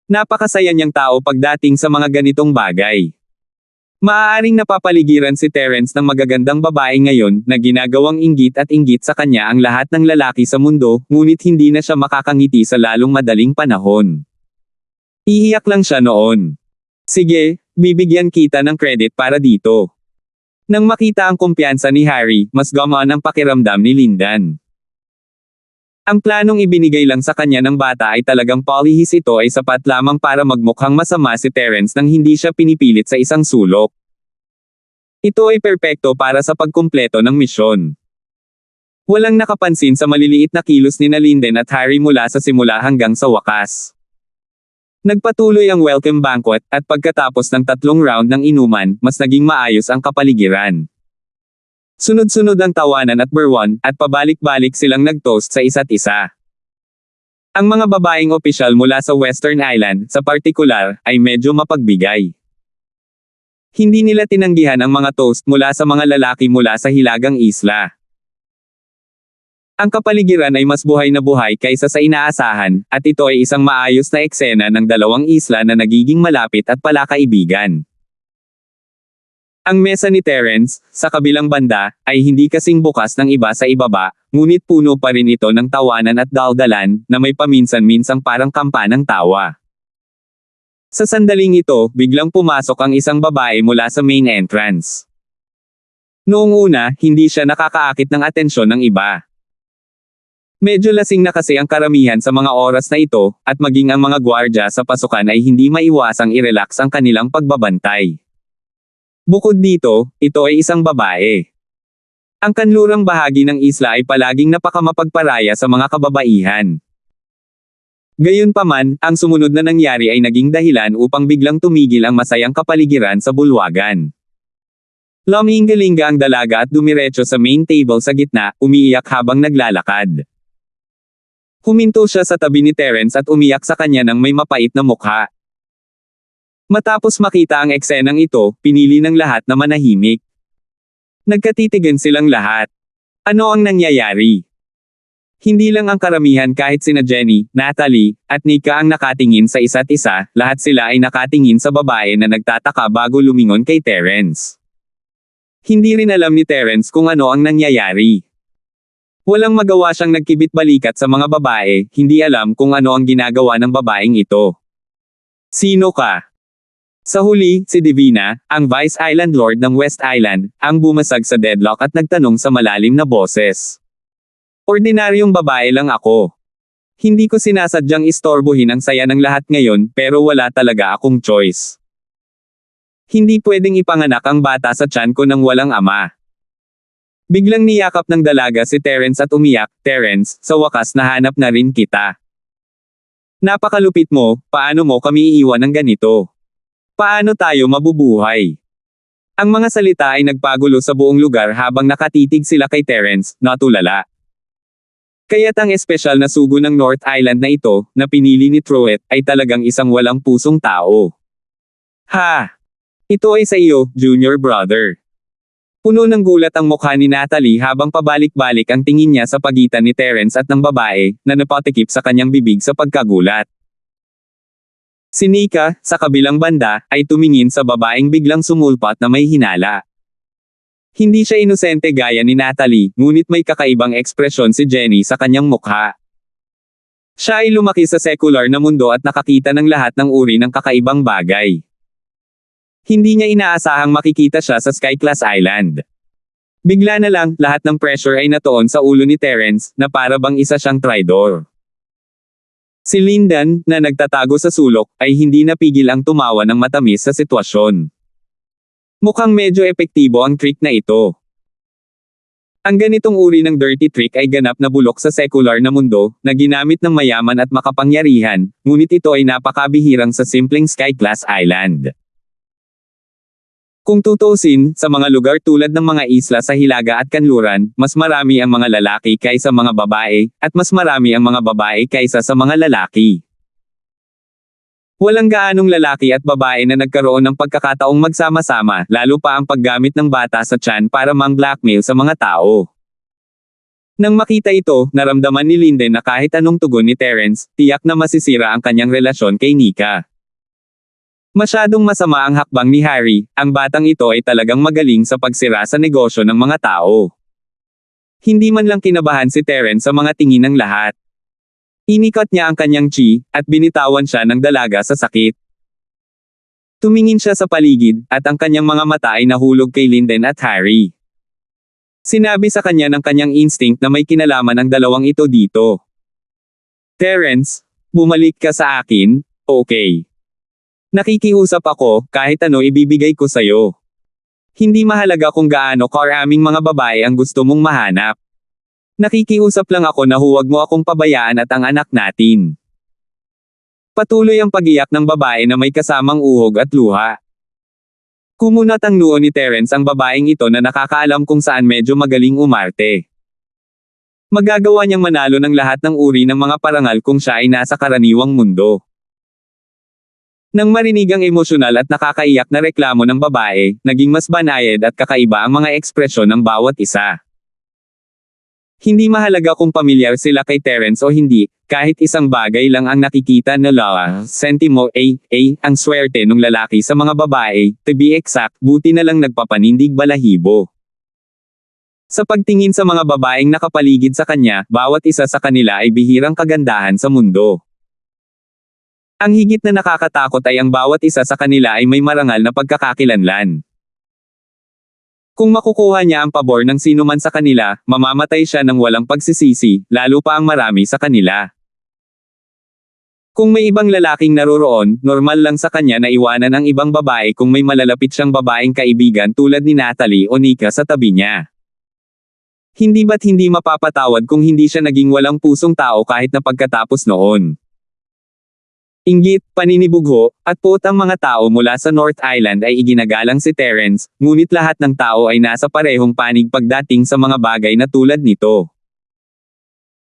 Napakasaya niyang tao pagdating sa mga ganitong bagay. Maaaring napapaligiran si Terence ng magagandang babae ngayon na ginagawang inggit at inggit sa kanya ang lahat ng lalaki sa mundo, ngunit hindi na siya makakangiti sa lalong madaling panahon. Iiyak lang siya noon. Sige, bibigyan kita ng credit para dito. Nang makita ang kumpiyansa ni Harry, mas gumaan ang pakiramdam ni Lindan. Ang planong ibinigay lang sa kanya ng bata ay talagang palihis, ito ay sapat lamang para magmukhang masama si Terence nang hindi siya pinipilit sa isang sulok. Ito ay perpekto para sa pagkumpleto ng misyon. Walang nakapansin sa maliliit na kilos ni Linden at Harry mula sa simula hanggang sa wakas. Nagpatuloy ang welcome banquet, at pagkatapos ng 3 round ng inuman, mas naging maayos ang kapaligiran. Sunod-sunod ang tawanan at berwan, at pabalik-balik silang nag-toast sa isa't isa. Ang mga babaeng opisyal mula sa Western Island, sa partikular, ay medyo mapagbigay. Hindi nila tinanggihan ang mga toast mula sa mga lalaki mula sa Hilagang Isla. Ang kapaligiran ay mas buhay na buhay kaysa sa inaasahan, at ito ay isang maayos na eksena ng 2 isla na nagiging malapit at palakaibigan. Ang mesa ni Terence, sa kabilang banda, ay hindi kasing bukas ng iba sa ibaba, ngunit puno pa rin ito ng tawanan at daldalan, na may paminsan-minsang parang kampanang tawa. Sa sandaling ito, biglang pumasok ang isang babae mula sa main entrance. Noong una, hindi siya nakakaakit ng atensyon ng iba. Medyo lasing na kasi ang karamihan sa mga oras na ito, at maging ang mga gwardya sa pasukan ay hindi maiwasang i-relax ang kanilang pagbabantay. Bukod dito, ito ay isang babae. Ang kanlurang bahagi ng isla ay palaging napakamapagparaya sa mga kababaihan. Gayunpaman, ang sumunod na nangyari ay naging dahilan upang biglang tumigil ang masayang kapaligiran sa bulwagan. Lumingalinga ang dalaga at dumiretso sa main table sa gitna, umiiyak habang naglalakad. Huminto siya sa tabi ni Terence at umiyak sa kanya ng may mapait na mukha. Matapos makita ang eksenang ito, pinili ng lahat na manahimik. Nagkatitigan silang lahat. Ano ang nangyayari? Hindi lang ang karamihan, kahit sina Jenny, Natalie, at Nika ang nakatingin sa isa't isa, lahat sila ay nakatingin sa babae na nagtataka bago lumingon kay Terence. Hindi rin alam ni Terence kung ano ang nangyayari. Walang magawa siyang nagkibit-balikat sa mga babae, hindi alam kung ano ang ginagawa ng babaeng ito. Sino ka? Sa huli, si Divina, ang Vice Island Lord ng West Island, ang bumasag sa deadlock at nagtanong sa malalim na boses. Ordinaryong babae lang ako. Hindi ko sinasadyang istorbohin ang saya ng lahat ngayon, pero wala talaga akong choice. Hindi pwedeng ipanganak ang bata sa tiyan ko nang walang ama. Biglang niyakap ng dalaga si Terence at umiyak. Terence, sa wakas nahanap na rin kita. Napakalupit mo, paano mo kami iiwan ng ganito? Paano tayo mabubuhay? Ang mga salita ay nagpagulo sa buong lugar habang nakatitig sila kay Terence, natulala. Kaya't ang espesyal na sugo ng North Island na ito, na pinili ni Truett, ay talagang isang walang pusong tao. Ha! Ito ay sa iyo, junior brother. Puno ng gulat ang mukha ni Natalie habang pabalik-balik ang tingin niya sa pagitan ni Terence at ng babae, na napatikip sa kanyang bibig sa pagkagulat. Si Nika, sa kabilang banda, ay tumingin sa babaeng biglang sumulpat na may hinala. Hindi siya inosente gaya ni Natalie, ngunit may kakaibang ekspresyon si Jenny sa kanyang mukha. Siya ay lumaki sa secular na mundo at nakakita ng lahat ng uri ng kakaibang bagay. Hindi niya inaasahang makikita siya sa Skyclass Island. Bigla na lang, lahat ng pressure ay natuon sa ulo ni Terence, na para bang isa siyang traidor. Si Lindan, na nagtatago sa sulok, ay hindi napigil ang tumawa ng matamis sa sitwasyon. Mukhang medyo epektibo ang trick na ito. Ang ganitong uri ng dirty trick ay ganap na bulok sa secular na mundo, na ginamit ng mayaman at makapangyarihan, ngunit ito ay napakabihirang sa simpleng Skyclass Island. Kung tutuusin, sa mga lugar tulad ng mga isla sa Hilaga at Kanluran, mas marami ang mga lalaki kaysa mga babae, at mas marami ang mga babae kaysa sa mga lalaki. Walang gaanong lalaki at babae na nagkaroon ng pagkakataong magsama-sama, lalo pa ang paggamit ng bata sa tiyan para mang-blackmail sa mga tao. Nang makita ito, naramdaman ni Linden na kahit anong tugon ni Terence, tiyak na masisira ang kanyang relasyon kay Nika. Masyadong masama ang hakbang ni Harry, ang batang ito ay talagang magaling sa pagsira sa negosyo ng mga tao. Hindi man lang kinabahan si Terence sa mga tingin ng lahat. Inikot niya ang kanyang chi, at binitawan siya ng dalaga sa sakit. Tumingin siya sa paligid, at ang kanyang mga mata ay nahulog kay Linden at Harry. Sinabi sa kanya ng kanyang instinct na may kinalaman ang dalawang ito dito. Terence, bumalik ka sa akin, okay. Nakikiusap ako, kahit ano ibibigay ko sa'yo. Hindi mahalaga kung gaano karaming mga babae ang gusto mong mahanap. Nakikiusap lang ako na huwag mo akong pabayaan at ang anak natin. Patuloy ang pag-iyak ng babae na may kasamang uhog at luha. Kumunat ang noo ni Terence ang babaeng ito na nakakaalam kung saan medyo magaling umarte. Magagawa niyang manalo ng lahat ng uri ng mga parangal kung siya ay nasa karaniwang mundo. Nang marinig ang emosyonal at nakakaiyak na reklamo ng babae, naging mas banayad at kakaiba ang mga ekspresyon ng bawat isa. Hindi mahalaga kung pamilyar sila kay Terence o hindi, kahit isang bagay lang ang nakikita nila, sentimo ang swerte ng lalaki sa mga babae, to be exact, buti na lang nagpapanindig balahibo. Sa pagtingin sa mga babaeng nakapaligid sa kanya, bawat isa sa kanila ay bihirang kagandahan sa mundo. Ang higit na nakakatakot ay ang bawat isa sa kanila ay may marangal na pagkakakilanlan. Kung makukuha niya ang pabor ng sino man sa kanila, mamamatay siya ng walang pagsisisi, lalo pa ang marami sa kanila. Kung may ibang lalaking naroroon, normal lang sa kanya na iwanan ang ibang babae kung may malalapit siyang babaeng kaibigan tulad ni Natalie o Nika sa tabi niya. Hindi ba't hindi mapapatawad kung hindi siya naging walang pusong tao kahit na pagkatapos noon. Inggit, paninibugho, at puot ang mga tao mula sa North Island ay iginagalang si Terence, ngunit lahat ng tao ay nasa parehong panig pagdating sa mga bagay na tulad nito.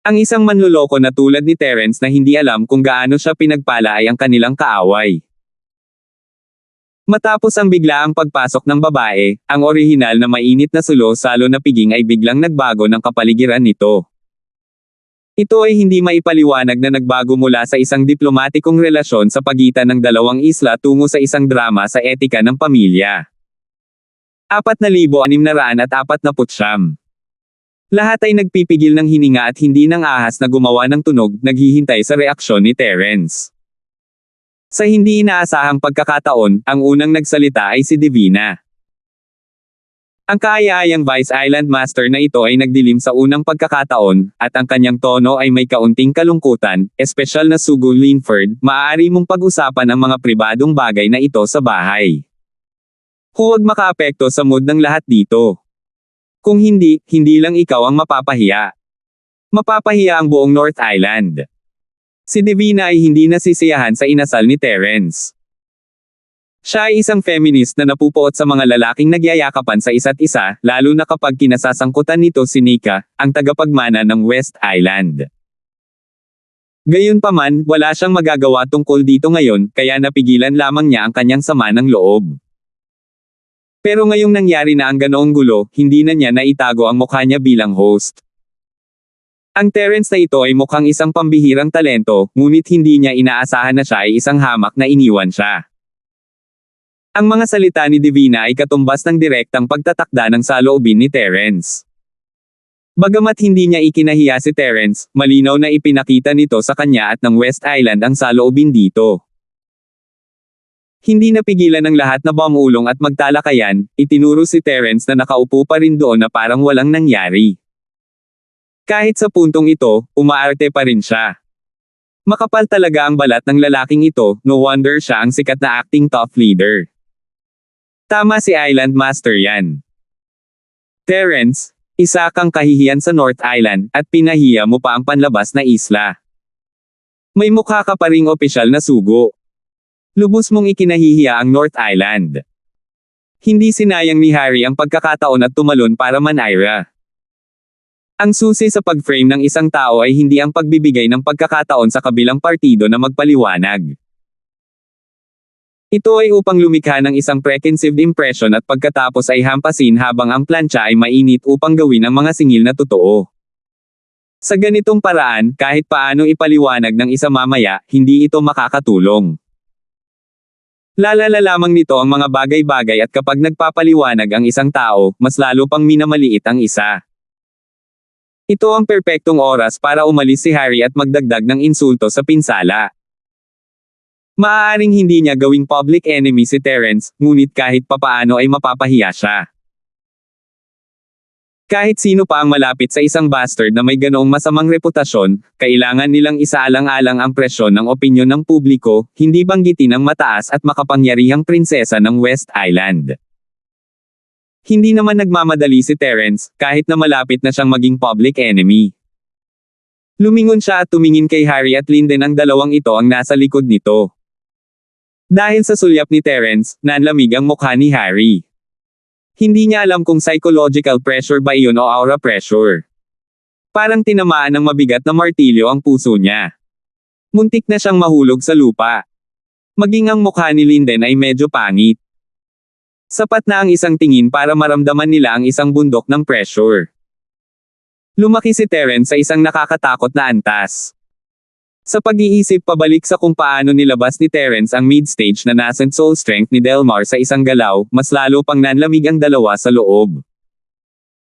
Ang isang manloloko na tulad ni Terence na hindi alam kung gaano siya pinagpala ay ang kanilang kaaway. Matapos ang biglaang pagpasok ng babae, ang orihinal na mainit na sulo-salo na piging ay biglang nagbago ng kapaligiran nito. Ito ay hindi maipaliwanag na nagbago mula sa isang diplomatikong relasyon sa pagitan ng dalawang isla tungo sa isang drama sa etika ng pamilya. 4,649. Lahat ay nagpipigil ng hininga at hindi ng ahas na gumawa ng tunog, naghihintay sa reaksyon ni Terence. Sa hindi inaasahang pagkakataon, ang unang nagsalita ay si Divina. Ang kaaya-ayang Vice Island Master na ito ay nagdilim sa unang pagkakataon, at ang kanyang tono ay may kaunting kalungkutan, espesyal na Sugo Linford, maaari mong pag-usapan ang mga pribadong bagay na ito sa bahay. Huwag makaapekto sa mood ng lahat dito. Kung hindi, hindi lang ikaw ang mapapahiya. Mapapahiya ang buong North Island. Si Divina ay hindi nasisiyahan sa inasal ni Terence. Siya ay isang feminist na napupuot sa mga lalaking nagyayakapan sa isa't isa, lalo na kapag kinasasangkutan nito si Nika, ang tagapagmana ng West Island. Gayunpaman, wala siyang magagawa tungkol dito ngayon, kaya napigilan lamang niya ang kanyang sama ng loob. Pero ngayong nangyari na ang ganoong gulo, hindi na niya naitago ang mukha niya bilang host. Ang Terence na ito ay mukhang isang pambihirang talento, ngunit hindi niya inaasahan na siya ay isang hamak na iniwan siya. Ang mga salita ni Divina ay katumbas ng direktang pagtatakda ng saloobin ni Terence. Bagamat hindi niya ikinahiya si Terence, malinaw na ipinakita nito sa kanya at ng West Island ang saloobin dito. Hindi napigilan ng lahat na bumulong at magtalakayan, itinuro si Terence na nakaupo pa rin doon na parang walang nangyari. Kahit sa puntong ito, umaarte pa rin siya. Makapal talaga ang balat ng lalaking ito, no wonder siya ang sikat na acting top leader. Tama si Island Master yan. Terence, isa kang kahihiyan sa North Island, at pinahiya mo pa ang panlabas na isla. May mukha ka pa ring opisyal na sugo. Lubos mong ikinahihiya ang North Island. Hindi sinayang ni Harry ang pagkakataon at tumalon para manaira. Ang susi sa pag-frame ng isang tao ay hindi ang pagbibigay ng pagkakataon sa kabilang partido na magpaliwanag. Ito ay upang lumikha ng isang preconceived impression at pagkatapos ay hampasin habang ang plancha ay mainit upang gawin ang mga singil na totoo. Sa ganitong paraan, kahit paano ipaliwanag ng isa mamaya, hindi ito makakatulong. Lalala lamang nito ang mga bagay-bagay at kapag nagpapaliwanag ang isang tao, mas lalo pang minamaliit ang isa. Ito ang perpektong oras para umalis si Harry at magdagdag ng insulto sa pinsala. Maaaring hindi niya gawing public enemy si Terence, ngunit kahit papaano ay mapapahiya siya. Kahit sino pa ang malapit sa isang bastard na may ganoong masamang reputasyon, kailangan nilang isaalang-alang ang presyon ng opinyon ng publiko, hindi banggitin ang mataas at makapangyarihang prinsesa ng West Island. Hindi naman nagmamadali si Terence, kahit na malapit na siyang maging public enemy. Lumingon siya at tumingin kay Harry at Linden, ang dalawang ito ang nasa likod nito. Dahil sa sulyap ni Terence, nanlamig ang mukha ni Harry. Hindi niya alam kung psychological pressure ba iyon o aura pressure. Parang tinamaan ng mabigat na martilyo ang puso niya. Muntik na siyang mahulog sa lupa. Maging ang mukha ni Linden ay medyo pangit. Sapat na ang isang tingin para maramdaman nila ang isang bundok ng pressure. Lumaki si Terence sa isang nakakatakot na antas. Sa pag-iisip pabalik sa kung paano nilabas ni Terence ang mid-stage na nascent soul strength ni Delmar sa isang galaw, mas lalo pang nanlamig ang dalawa sa loob.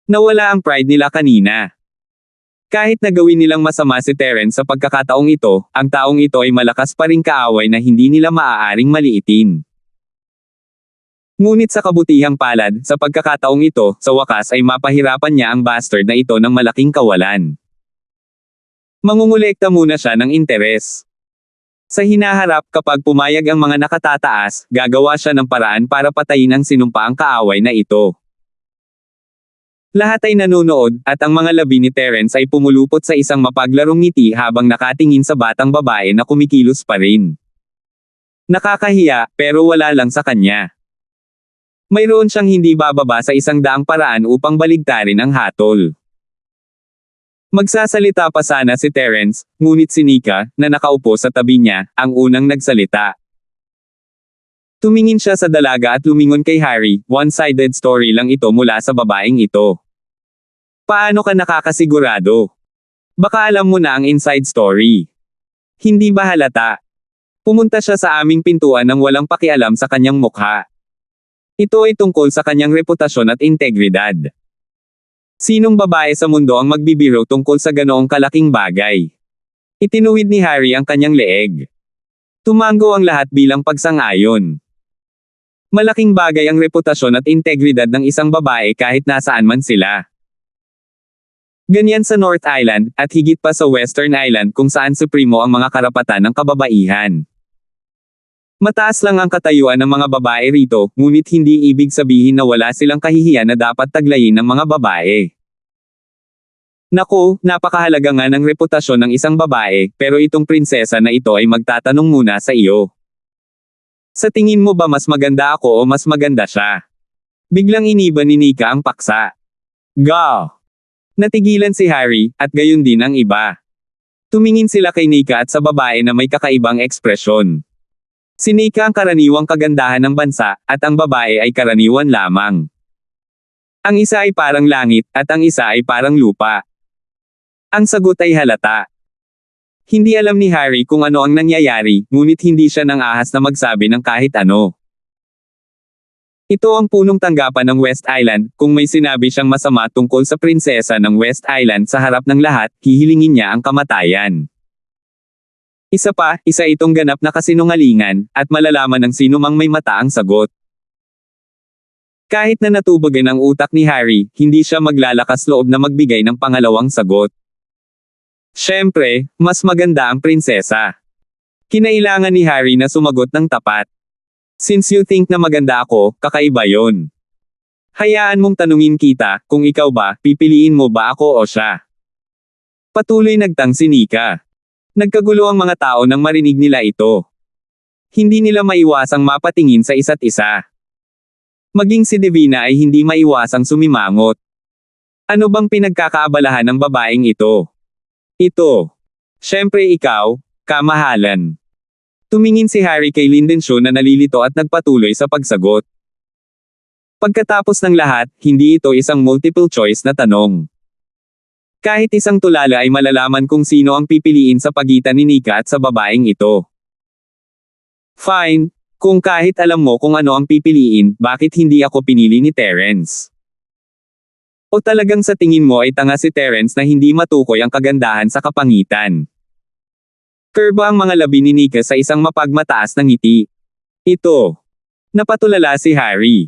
Nawala ang pride nila kanina. Kahit nagawin nilang masama si Terence sa pagkakataong ito, ang taong ito ay malakas pa ring kaaway na hindi nila maaaring maliitin. Ngunit sa kabutihang palad, sa pagkakataong ito, sa wakas ay mapahirapan niya ang bastard na ito ng malaking kawalan. Mangungulekta muna siya ng interes. Sa hinaharap, kapag pumayag ang mga nakatataas, gagawa siya ng paraan para patayin ang sinumpaang kaaway na ito. Lahat ay nanonood, at ang mga labi ni Terence ay pumulupot sa isang mapaglarong ngiti habang nakatingin sa batang babae na kumikilos pa rin. Nakakahiya, pero wala lang sa kanya. Mayroon siyang hindi bababa sa 100 paraan upang baligtarin ang hatol. Magsasalita pa sana si Terence, ngunit si Nika, na nakaupo sa tabi niya, ang unang nagsalita. Tumingin siya sa dalaga at lumingon kay Harry, one-sided story lang ito mula sa babaeng ito. Paano ka nakakasigurado? Baka alam mo na ang inside story. Hindi ba halata? Pumunta siya sa aming pintuan nang walang pakialam sa kanyang mukha. Ito ay tungkol sa kanyang reputasyon at integridad. Sinong babae sa mundo ang magbibiro tungkol sa ganoong kalaking bagay? Itinuwid ni Harry ang kanyang leeg. Tumango ang lahat bilang pagsang-ayon. Malaking bagay ang reputasyon at integridad ng isang babae kahit nasaan man sila. Ganyan sa North Island, at higit pa sa Western Island kung saan supremo ang mga karapatan ng kababaihan. Mataas lang ang katayuan ng mga babae rito, ngunit hindi ibig sabihin na wala silang kahihiyan na dapat taglayin ng mga babae. Naku, napakahalaga nga ng reputasyon ng isang babae, pero itong prinsesa na ito ay magtatanong muna sa iyo. Sa tingin mo ba mas maganda ako o mas maganda siya? Biglang iniba ni Nika ang paksa. Go! Natigilan si Harry, at gayon din ang iba. Tumingin sila kay Nika at sa babae na may kakaibang ekspresyon. Si Nika ang karaniwang kagandahan ng bansa, at ang babae ay karaniwan lamang. Ang isa ay parang langit, at ang isa ay parang lupa. Ang sagot ay halata. Hindi alam ni Harry kung ano ang nangyayari, ngunit hindi siya nang ahas na magsabi ng kahit ano. Ito ang punong tanggapan ng West Island, kung may sinabi siyang masama tungkol sa prinsesa ng West Island sa harap ng lahat, hihilingin niya ang kamatayan. Isa itong ganap na kasinungalingan, at malalaman ng sino mang may mata ang sagot. Kahit na natubagan ang utak ni Harry, hindi siya maglalakas loob na magbigay ng pangalawang sagot. Siyempre, mas maganda ang prinsesa. Kinailangan ni Harry na sumagot ng tapat. Since you think na maganda ako, kakaiba yon. Hayaan mong tanungin kita, kung ikaw ba, pipiliin mo ba ako o siya? Patuloy nagtang si Nika. Nagkagulo ang mga tao nang marinig nila ito. Hindi nila maiwasang mapatingin sa isa't isa. Maging si Divina ay hindi maiwasang sumimangot. Ano bang pinagkakaabalahan ng babaeng ito? Ito. Siyempre ikaw, kamahalan. Tumingin si Harry kay Linden Shaw na nalilito at nagpatuloy sa pagsagot. Pagkatapos ng lahat, hindi ito isang multiple choice na tanong. Kahit isang tulala ay malalaman kung sino ang pipiliin sa pagitan ni Nika at sa babaeng ito. Fine, Kung kahit alam mo kung ano ang pipiliin, bakit hindi ako pinili ni Terence? O talagang sa tingin mo ay tanga si Terence na hindi matukoy ang kagandahan sa kapangitan? Kurba ang mga labi ni Nika sa isang mapagmataas na ngiti. Ito. Napatulala si Harry.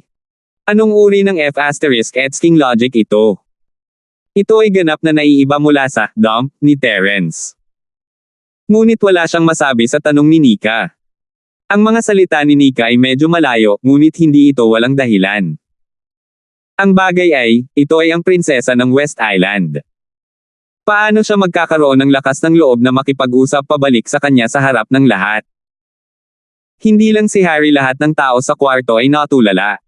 Anong uri ng F***king logic ito? Ito ay ganap na naiiba mula sa dump ni Terence. Ngunit wala siyang masabi sa tanong ni Nika. Ang mga salita ni Nika ay medyo malayo, ngunit hindi ito walang dahilan. Ang bagay ay, ito ay ang prinsesa ng West Island. Paano siya magkakaroon ng lakas ng loob na makipag-usap pabalik sa kanya sa harap ng lahat? Hindi lang si Harry, lahat ng tao sa kwarto ay natulala.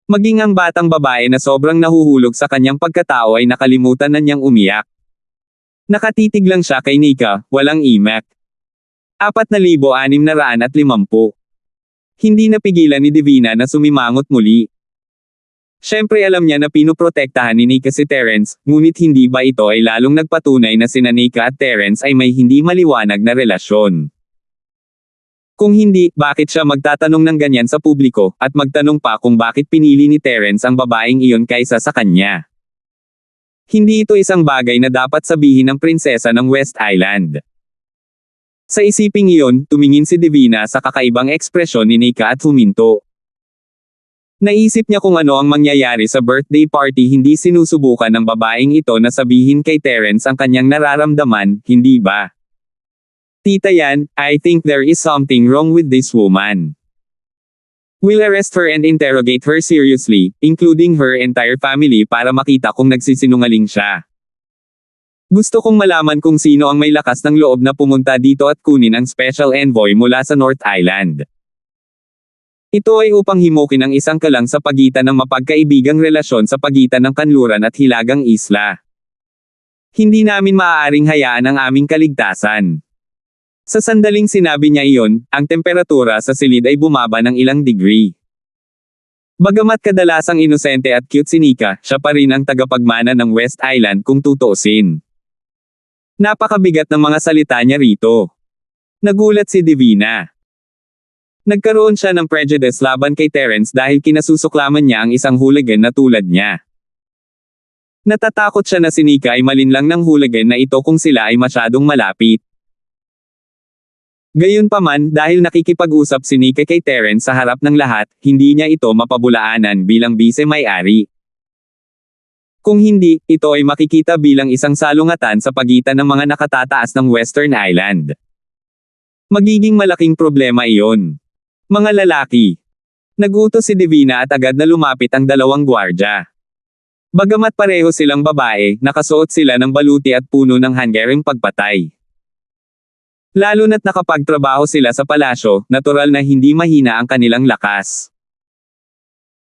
Maging ang batang babae na sobrang nahuhulog sa kanyang pagkatao ay nakalimutan na niyang umiyak. Nakatitig lang siya kay Nika, walang imek. 4,650. Hindi napigilan ni Divina na sumimangot muli. Siyempre alam niya na pinoprotektahan ni Nika si Terence, ngunit hindi ba ito ay lalong nagpatunay na sina Nika at Terence ay may hindi maliwanag na relasyon? Kung hindi, bakit siya magtatanong ng ganyan sa publiko, at magtanong pa kung bakit pinili ni Terence ang babaeng iyon kaysa sa kanya? Hindi ito isang bagay na dapat sabihin ng prinsesa ng West Island. Sa isiping iyon, tumingin si Divina sa kakaibang ekspresyon ni Nika at huminto. Naisip niya kung ano ang mangyayari sa birthday party. Hindi sinusubukan ng babaeng ito na sabihin kay Terence ang kanyang nararamdaman, hindi ba? Tita Yan, I think there is something wrong with this woman. We'll arrest her and interrogate her seriously, including her entire family, para makita kung nagsisinungaling siya. Gusto kong malaman kung sino ang may lakas ng loob na pumunta dito at kunin ang special envoy mula sa North Island. Ito ay upang himukin ang isang kalang sa pagitan ng mapagkaibigang relasyon sa pagitan ng kanluran at hilagang isla. Hindi namin maaaring hayaan ang aming kaligtasan. Sa sandaling sinabi niya iyon, ang temperatura sa silid ay bumaba ng ilang degree. Bagamat kadalasang inosente at cute si Nika, siya pa rin ang tagapagmana ng West Island kung tutuusin. Napakabigat ng mga salita niya rito. Nagulat si Divina. Nagkaroon siya ng prejudice laban kay Terence dahil kinasusuklaman niya ang isang hooligan na tulad niya. Natatakot siya na si Nika ay malinlang ng hooligan na ito kung sila ay masyadong malapit. Gayunpaman, dahil nakikipag-usap si Nika kay Terence sa harap ng lahat, hindi niya ito mapabulaanan bilang bise-may-ari. Kung hindi, ito ay makikita bilang isang salungatan sa pagitan ng mga nakatataas ng Western Island. Magiging malaking problema iyon. Mga lalaki. Nagutos si Divina at agad na lumapit ang dalawang gwardya. Bagamat pareho silang babae, nakasuot sila ng baluti at puno ng hanggaring pagpatay. Lalo na't nakapagtrabaho sila sa palasyo, natural na hindi mahina ang kanilang lakas.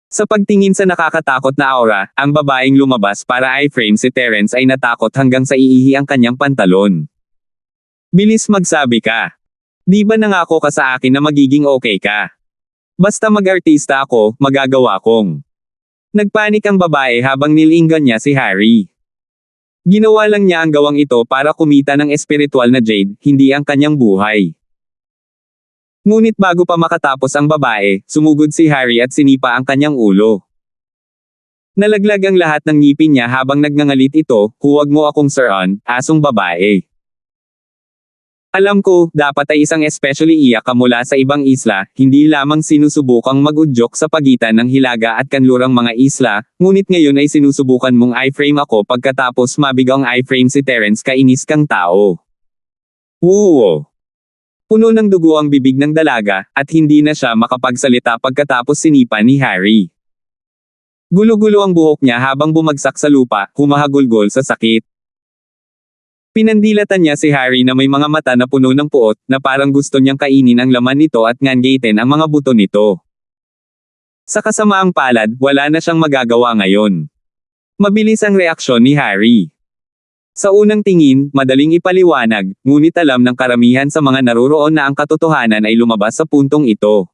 Sa pagtingin sa nakakatakot na aura, ang babaeng lumabas para i-frame si Terence ay natakot hanggang sa iihi ang kanyang pantalon. Bilis magsabi ka. Di ba nangako ka sa akin na magiging okay ka? Basta mag-artista ako, magagawa kong. Nagpanik ang babae habang nilinggan niya si Harry. Ginawa lang niya ang gawang ito para kumita ng espiritual na jade, hindi ang kanyang buhay. Ngunit bago pa makatapos ang babae, sumugod si Harry at sinipa ang kanyang ulo. Nalaglag ang lahat ng ngipin niya habang nagngangalit ito, "Huwag mo akong sir-on, asong babae." Alam ko, dapat ay isang especially iyak ka mula sa ibang isla, hindi lamang sinusubukang mag-udyok sa pagitan ng hilaga at kanlurang mga isla, ngunit ngayon ay sinusubukan mong i-frame ako pagkatapos mabigang i-frame si Terence, kainis kang tao. Woo! Puno ng dugo ang bibig ng dalaga, at hindi na siya makapagsalita pagkatapos sinipa ni Harry. Gulo-gulo ang buhok niya habang bumagsak sa lupa, humahagulgol sa sakit. Pinandilatan niya si Harry na may mga mata na puno ng puot, na parang gusto niyang kainin ang laman nito at ngangatin ang mga buto nito. Sa kasamaang palad, wala na siyang magagawa ngayon. Mabilis ang reaksyon ni Harry. Sa unang tingin, madaling ipaliwanag, ngunit alam ng karamihan sa mga naroroon na ang katotohanan ay lumabas sa puntong ito.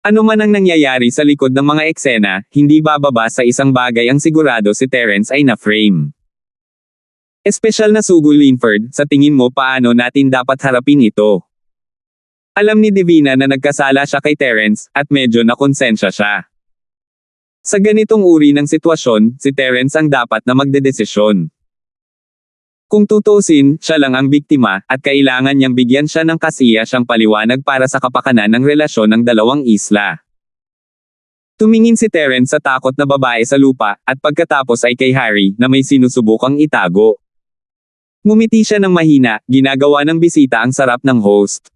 Ano man ang nangyayari sa likod ng mga eksena, hindi bababa sa isang bagay ang sigurado si Terence ay na-frame. Espesyal na Sugo Linford, sa tingin mo paano natin dapat harapin ito? Alam ni Divina na nagkasala siya kay Terence, at medyo nakonsensya siya. Sa ganitong uri ng sitwasyon, si Terence ang dapat na magdedesisyon. Kung tutuusin, siya lang ang biktima, at kailangan niyang bigyan siya ng kasiya-siyang paliwanag para sa kapakanan ng relasyon ng dalawang isla. Tumingin si Terence sa takot na babae sa lupa, at pagkatapos ay kay Harry, na may sinusubukang itago. Ngumiti siya ng mahina, ginagawa ng bisita ang sarap ng host.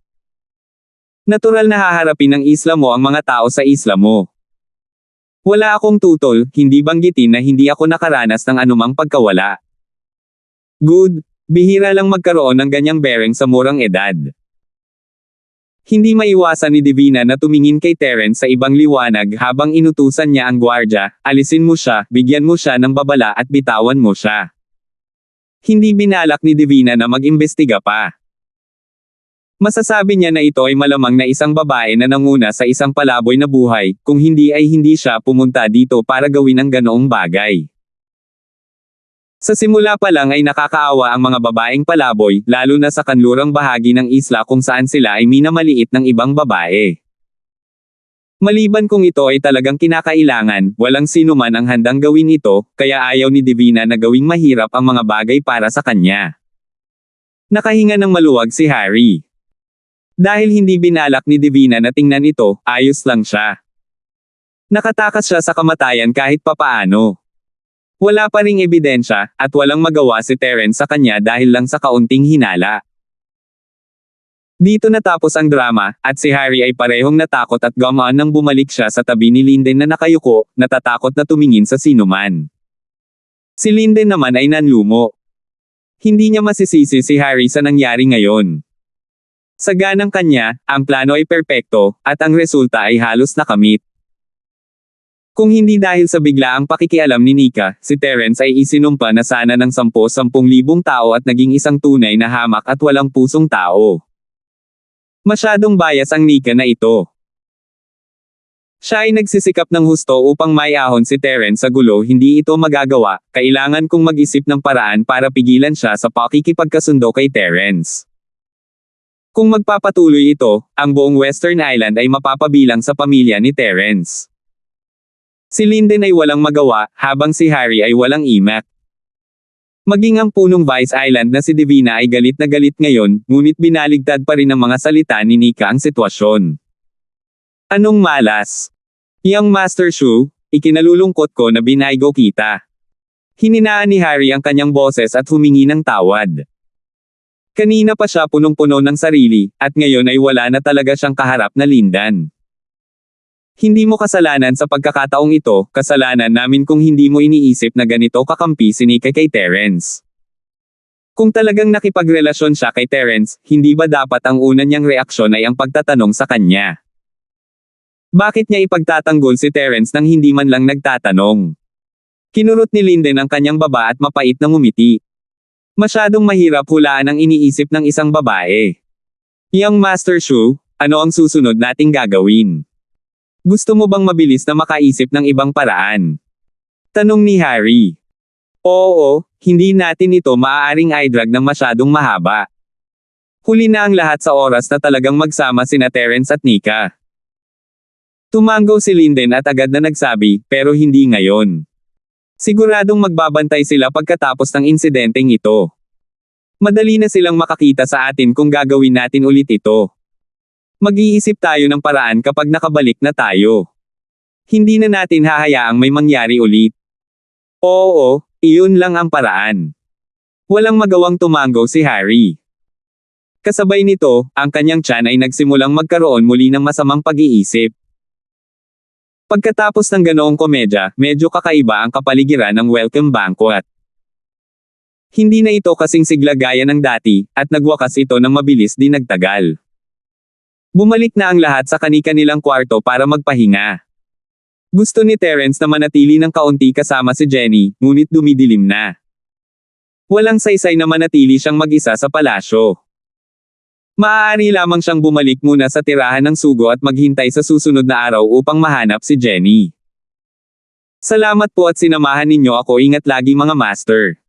Natural na haharapin ng isla mo ang mga tao sa isla mo. Wala akong tutol, hindi banggitin na hindi ako nakaranas ng anumang pagkawala. Good, bihira lang magkaroon ng ganyang bearing sa murang edad. Hindi maiwasan ni Divina na tumingin kay Terence sa ibang liwanag habang inutusan niya ang gwardya, alisin mo siya, bigyan mo siya ng babala at bitawan mo siya. Hindi binalak ni Divina na mag-imbestiga pa. Masasabi niya na ito ay malamang na isang babae na nanguna sa isang palaboy na buhay, kung hindi ay hindi siya pumunta dito para gawin ang ganoong bagay. Sa simula pa lang ay nakakaawa ang mga babaeng palaboy, lalo na sa kanlurang bahagi ng isla kung saan sila ay minamaliit ng ibang babae. Maliban kung ito ay talagang kinakailangan, walang sino man ang handang gawin ito, kaya ayaw ni Divina na gawing mahirap ang mga bagay para sa kanya. Nakahinga ng maluwag si Harry. Dahil hindi binalak ni Divina na tingnan ito, ayos lang siya. Nakatakas siya sa kamatayan kahit papaano. Wala pa ring ebidensya, at walang magawa si Terence sa kanya dahil lang sa kaunting hinala. Dito natapos ang drama, at si Harry ay parehong natakot at gamaan nang bumalik siya sa tabi ni Linden na nakayuko, natatakot na tumingin sa sinuman. Si Linden naman ay nanlumo. Hindi niya masisisi si Harry sa nangyari ngayon. Sa ganang kanya, ang plano ay perpekto, at ang resulta ay halos nakamit. Kung hindi dahil sa biglaang pakikialam ni Nika, si Terence ay isinumpa na sana ng 10,000 tao at naging isang tunay na hamak at walang pusong tao. Masyadong bias ang Nika na ito. Siya ay nagsisikap ng husto upang maiahon si Terence sa gulo, hindi ito magagawa, kailangan kong mag-isip ng paraan para pigilan siya sa pakikipagkasundo kay Terence. Kung magpapatuloy ito, ang buong Western Island ay mapapabilang sa pamilya ni Terence. Si Linden ay walang magawa, habang si Harry ay walang imak. Maging ang punong Vice Island na si Divina ay galit na galit ngayon, ngunit binaligtad pa rin ng mga salita ni Nika ang sitwasyon. Anong malas? Yang Master Shu, ikinalulungkot ko na binaygo kita. Hininaan ni Harry ang kanyang boses at humingi ng tawad. Kanina pa siya punong-puno ng sarili, at ngayon ay wala na talaga siyang kaharap na Lindan. Hindi mo kasalanan sa pagkakataong ito, kasalanan namin kung hindi mo iniisip na ganito kakampi si Nika kay Terence. Kung talagang nakipagrelasyon siya kay Terence, hindi ba dapat ang una niyang reaksyon ay ang pagtatanong sa kanya? Bakit niya ipagtatanggol si Terence nang hindi man lang nagtatanong? Kinurot ni Linden ang kanyang baba at mapait na ngumiti. Masyadong mahirap hulaan ang iniisip ng isang babae. Yang Master Shu, ano ang susunod nating gagawin? Gusto mo bang mabilis na makaisip ng ibang paraan? Tanong ni Harry. Oo, hindi natin ito maaaring i-drag ng masyadong mahaba. Huli na ang lahat sa oras na talagang magsama sina Terence at Nika. Tumango si Linden at agad na nagsabi, pero hindi ngayon. Siguradong magbabantay sila pagkatapos ng insidenteng ito. Madali na silang makakita sa atin kung gagawin natin ulit ito. Mag-iisip tayo ng paraan kapag nakabalik na tayo. Hindi na natin hahayaang may mangyari ulit. Oo, iyon lang ang paraan. Walang magawang tumango si Harry. Kasabay nito, ang kanyang tiyan ay nagsimulang magkaroon muli ng masamang pag-iisip. Pagkatapos ng ganoong komedya, medyo kakaiba ang kapaligiran ng welcome banquet. Hindi na ito kasing sigla gaya ng dati, at nagwakas ito ng mabilis di nagtagal. Bumalik na ang lahat sa kani-kanilang kwarto para magpahinga. Gusto ni Terence na manatili ng kaunti kasama si Jenny, ngunit dumidilim na. Walang saysay na manatili siyang mag-isa sa palasyo. Maaari lamang siyang bumalik muna sa tirahan ng sugo at maghintay sa susunod na araw upang mahanap si Jenny. Salamat po at sinamahan ninyo ako, ingat lagi mga master.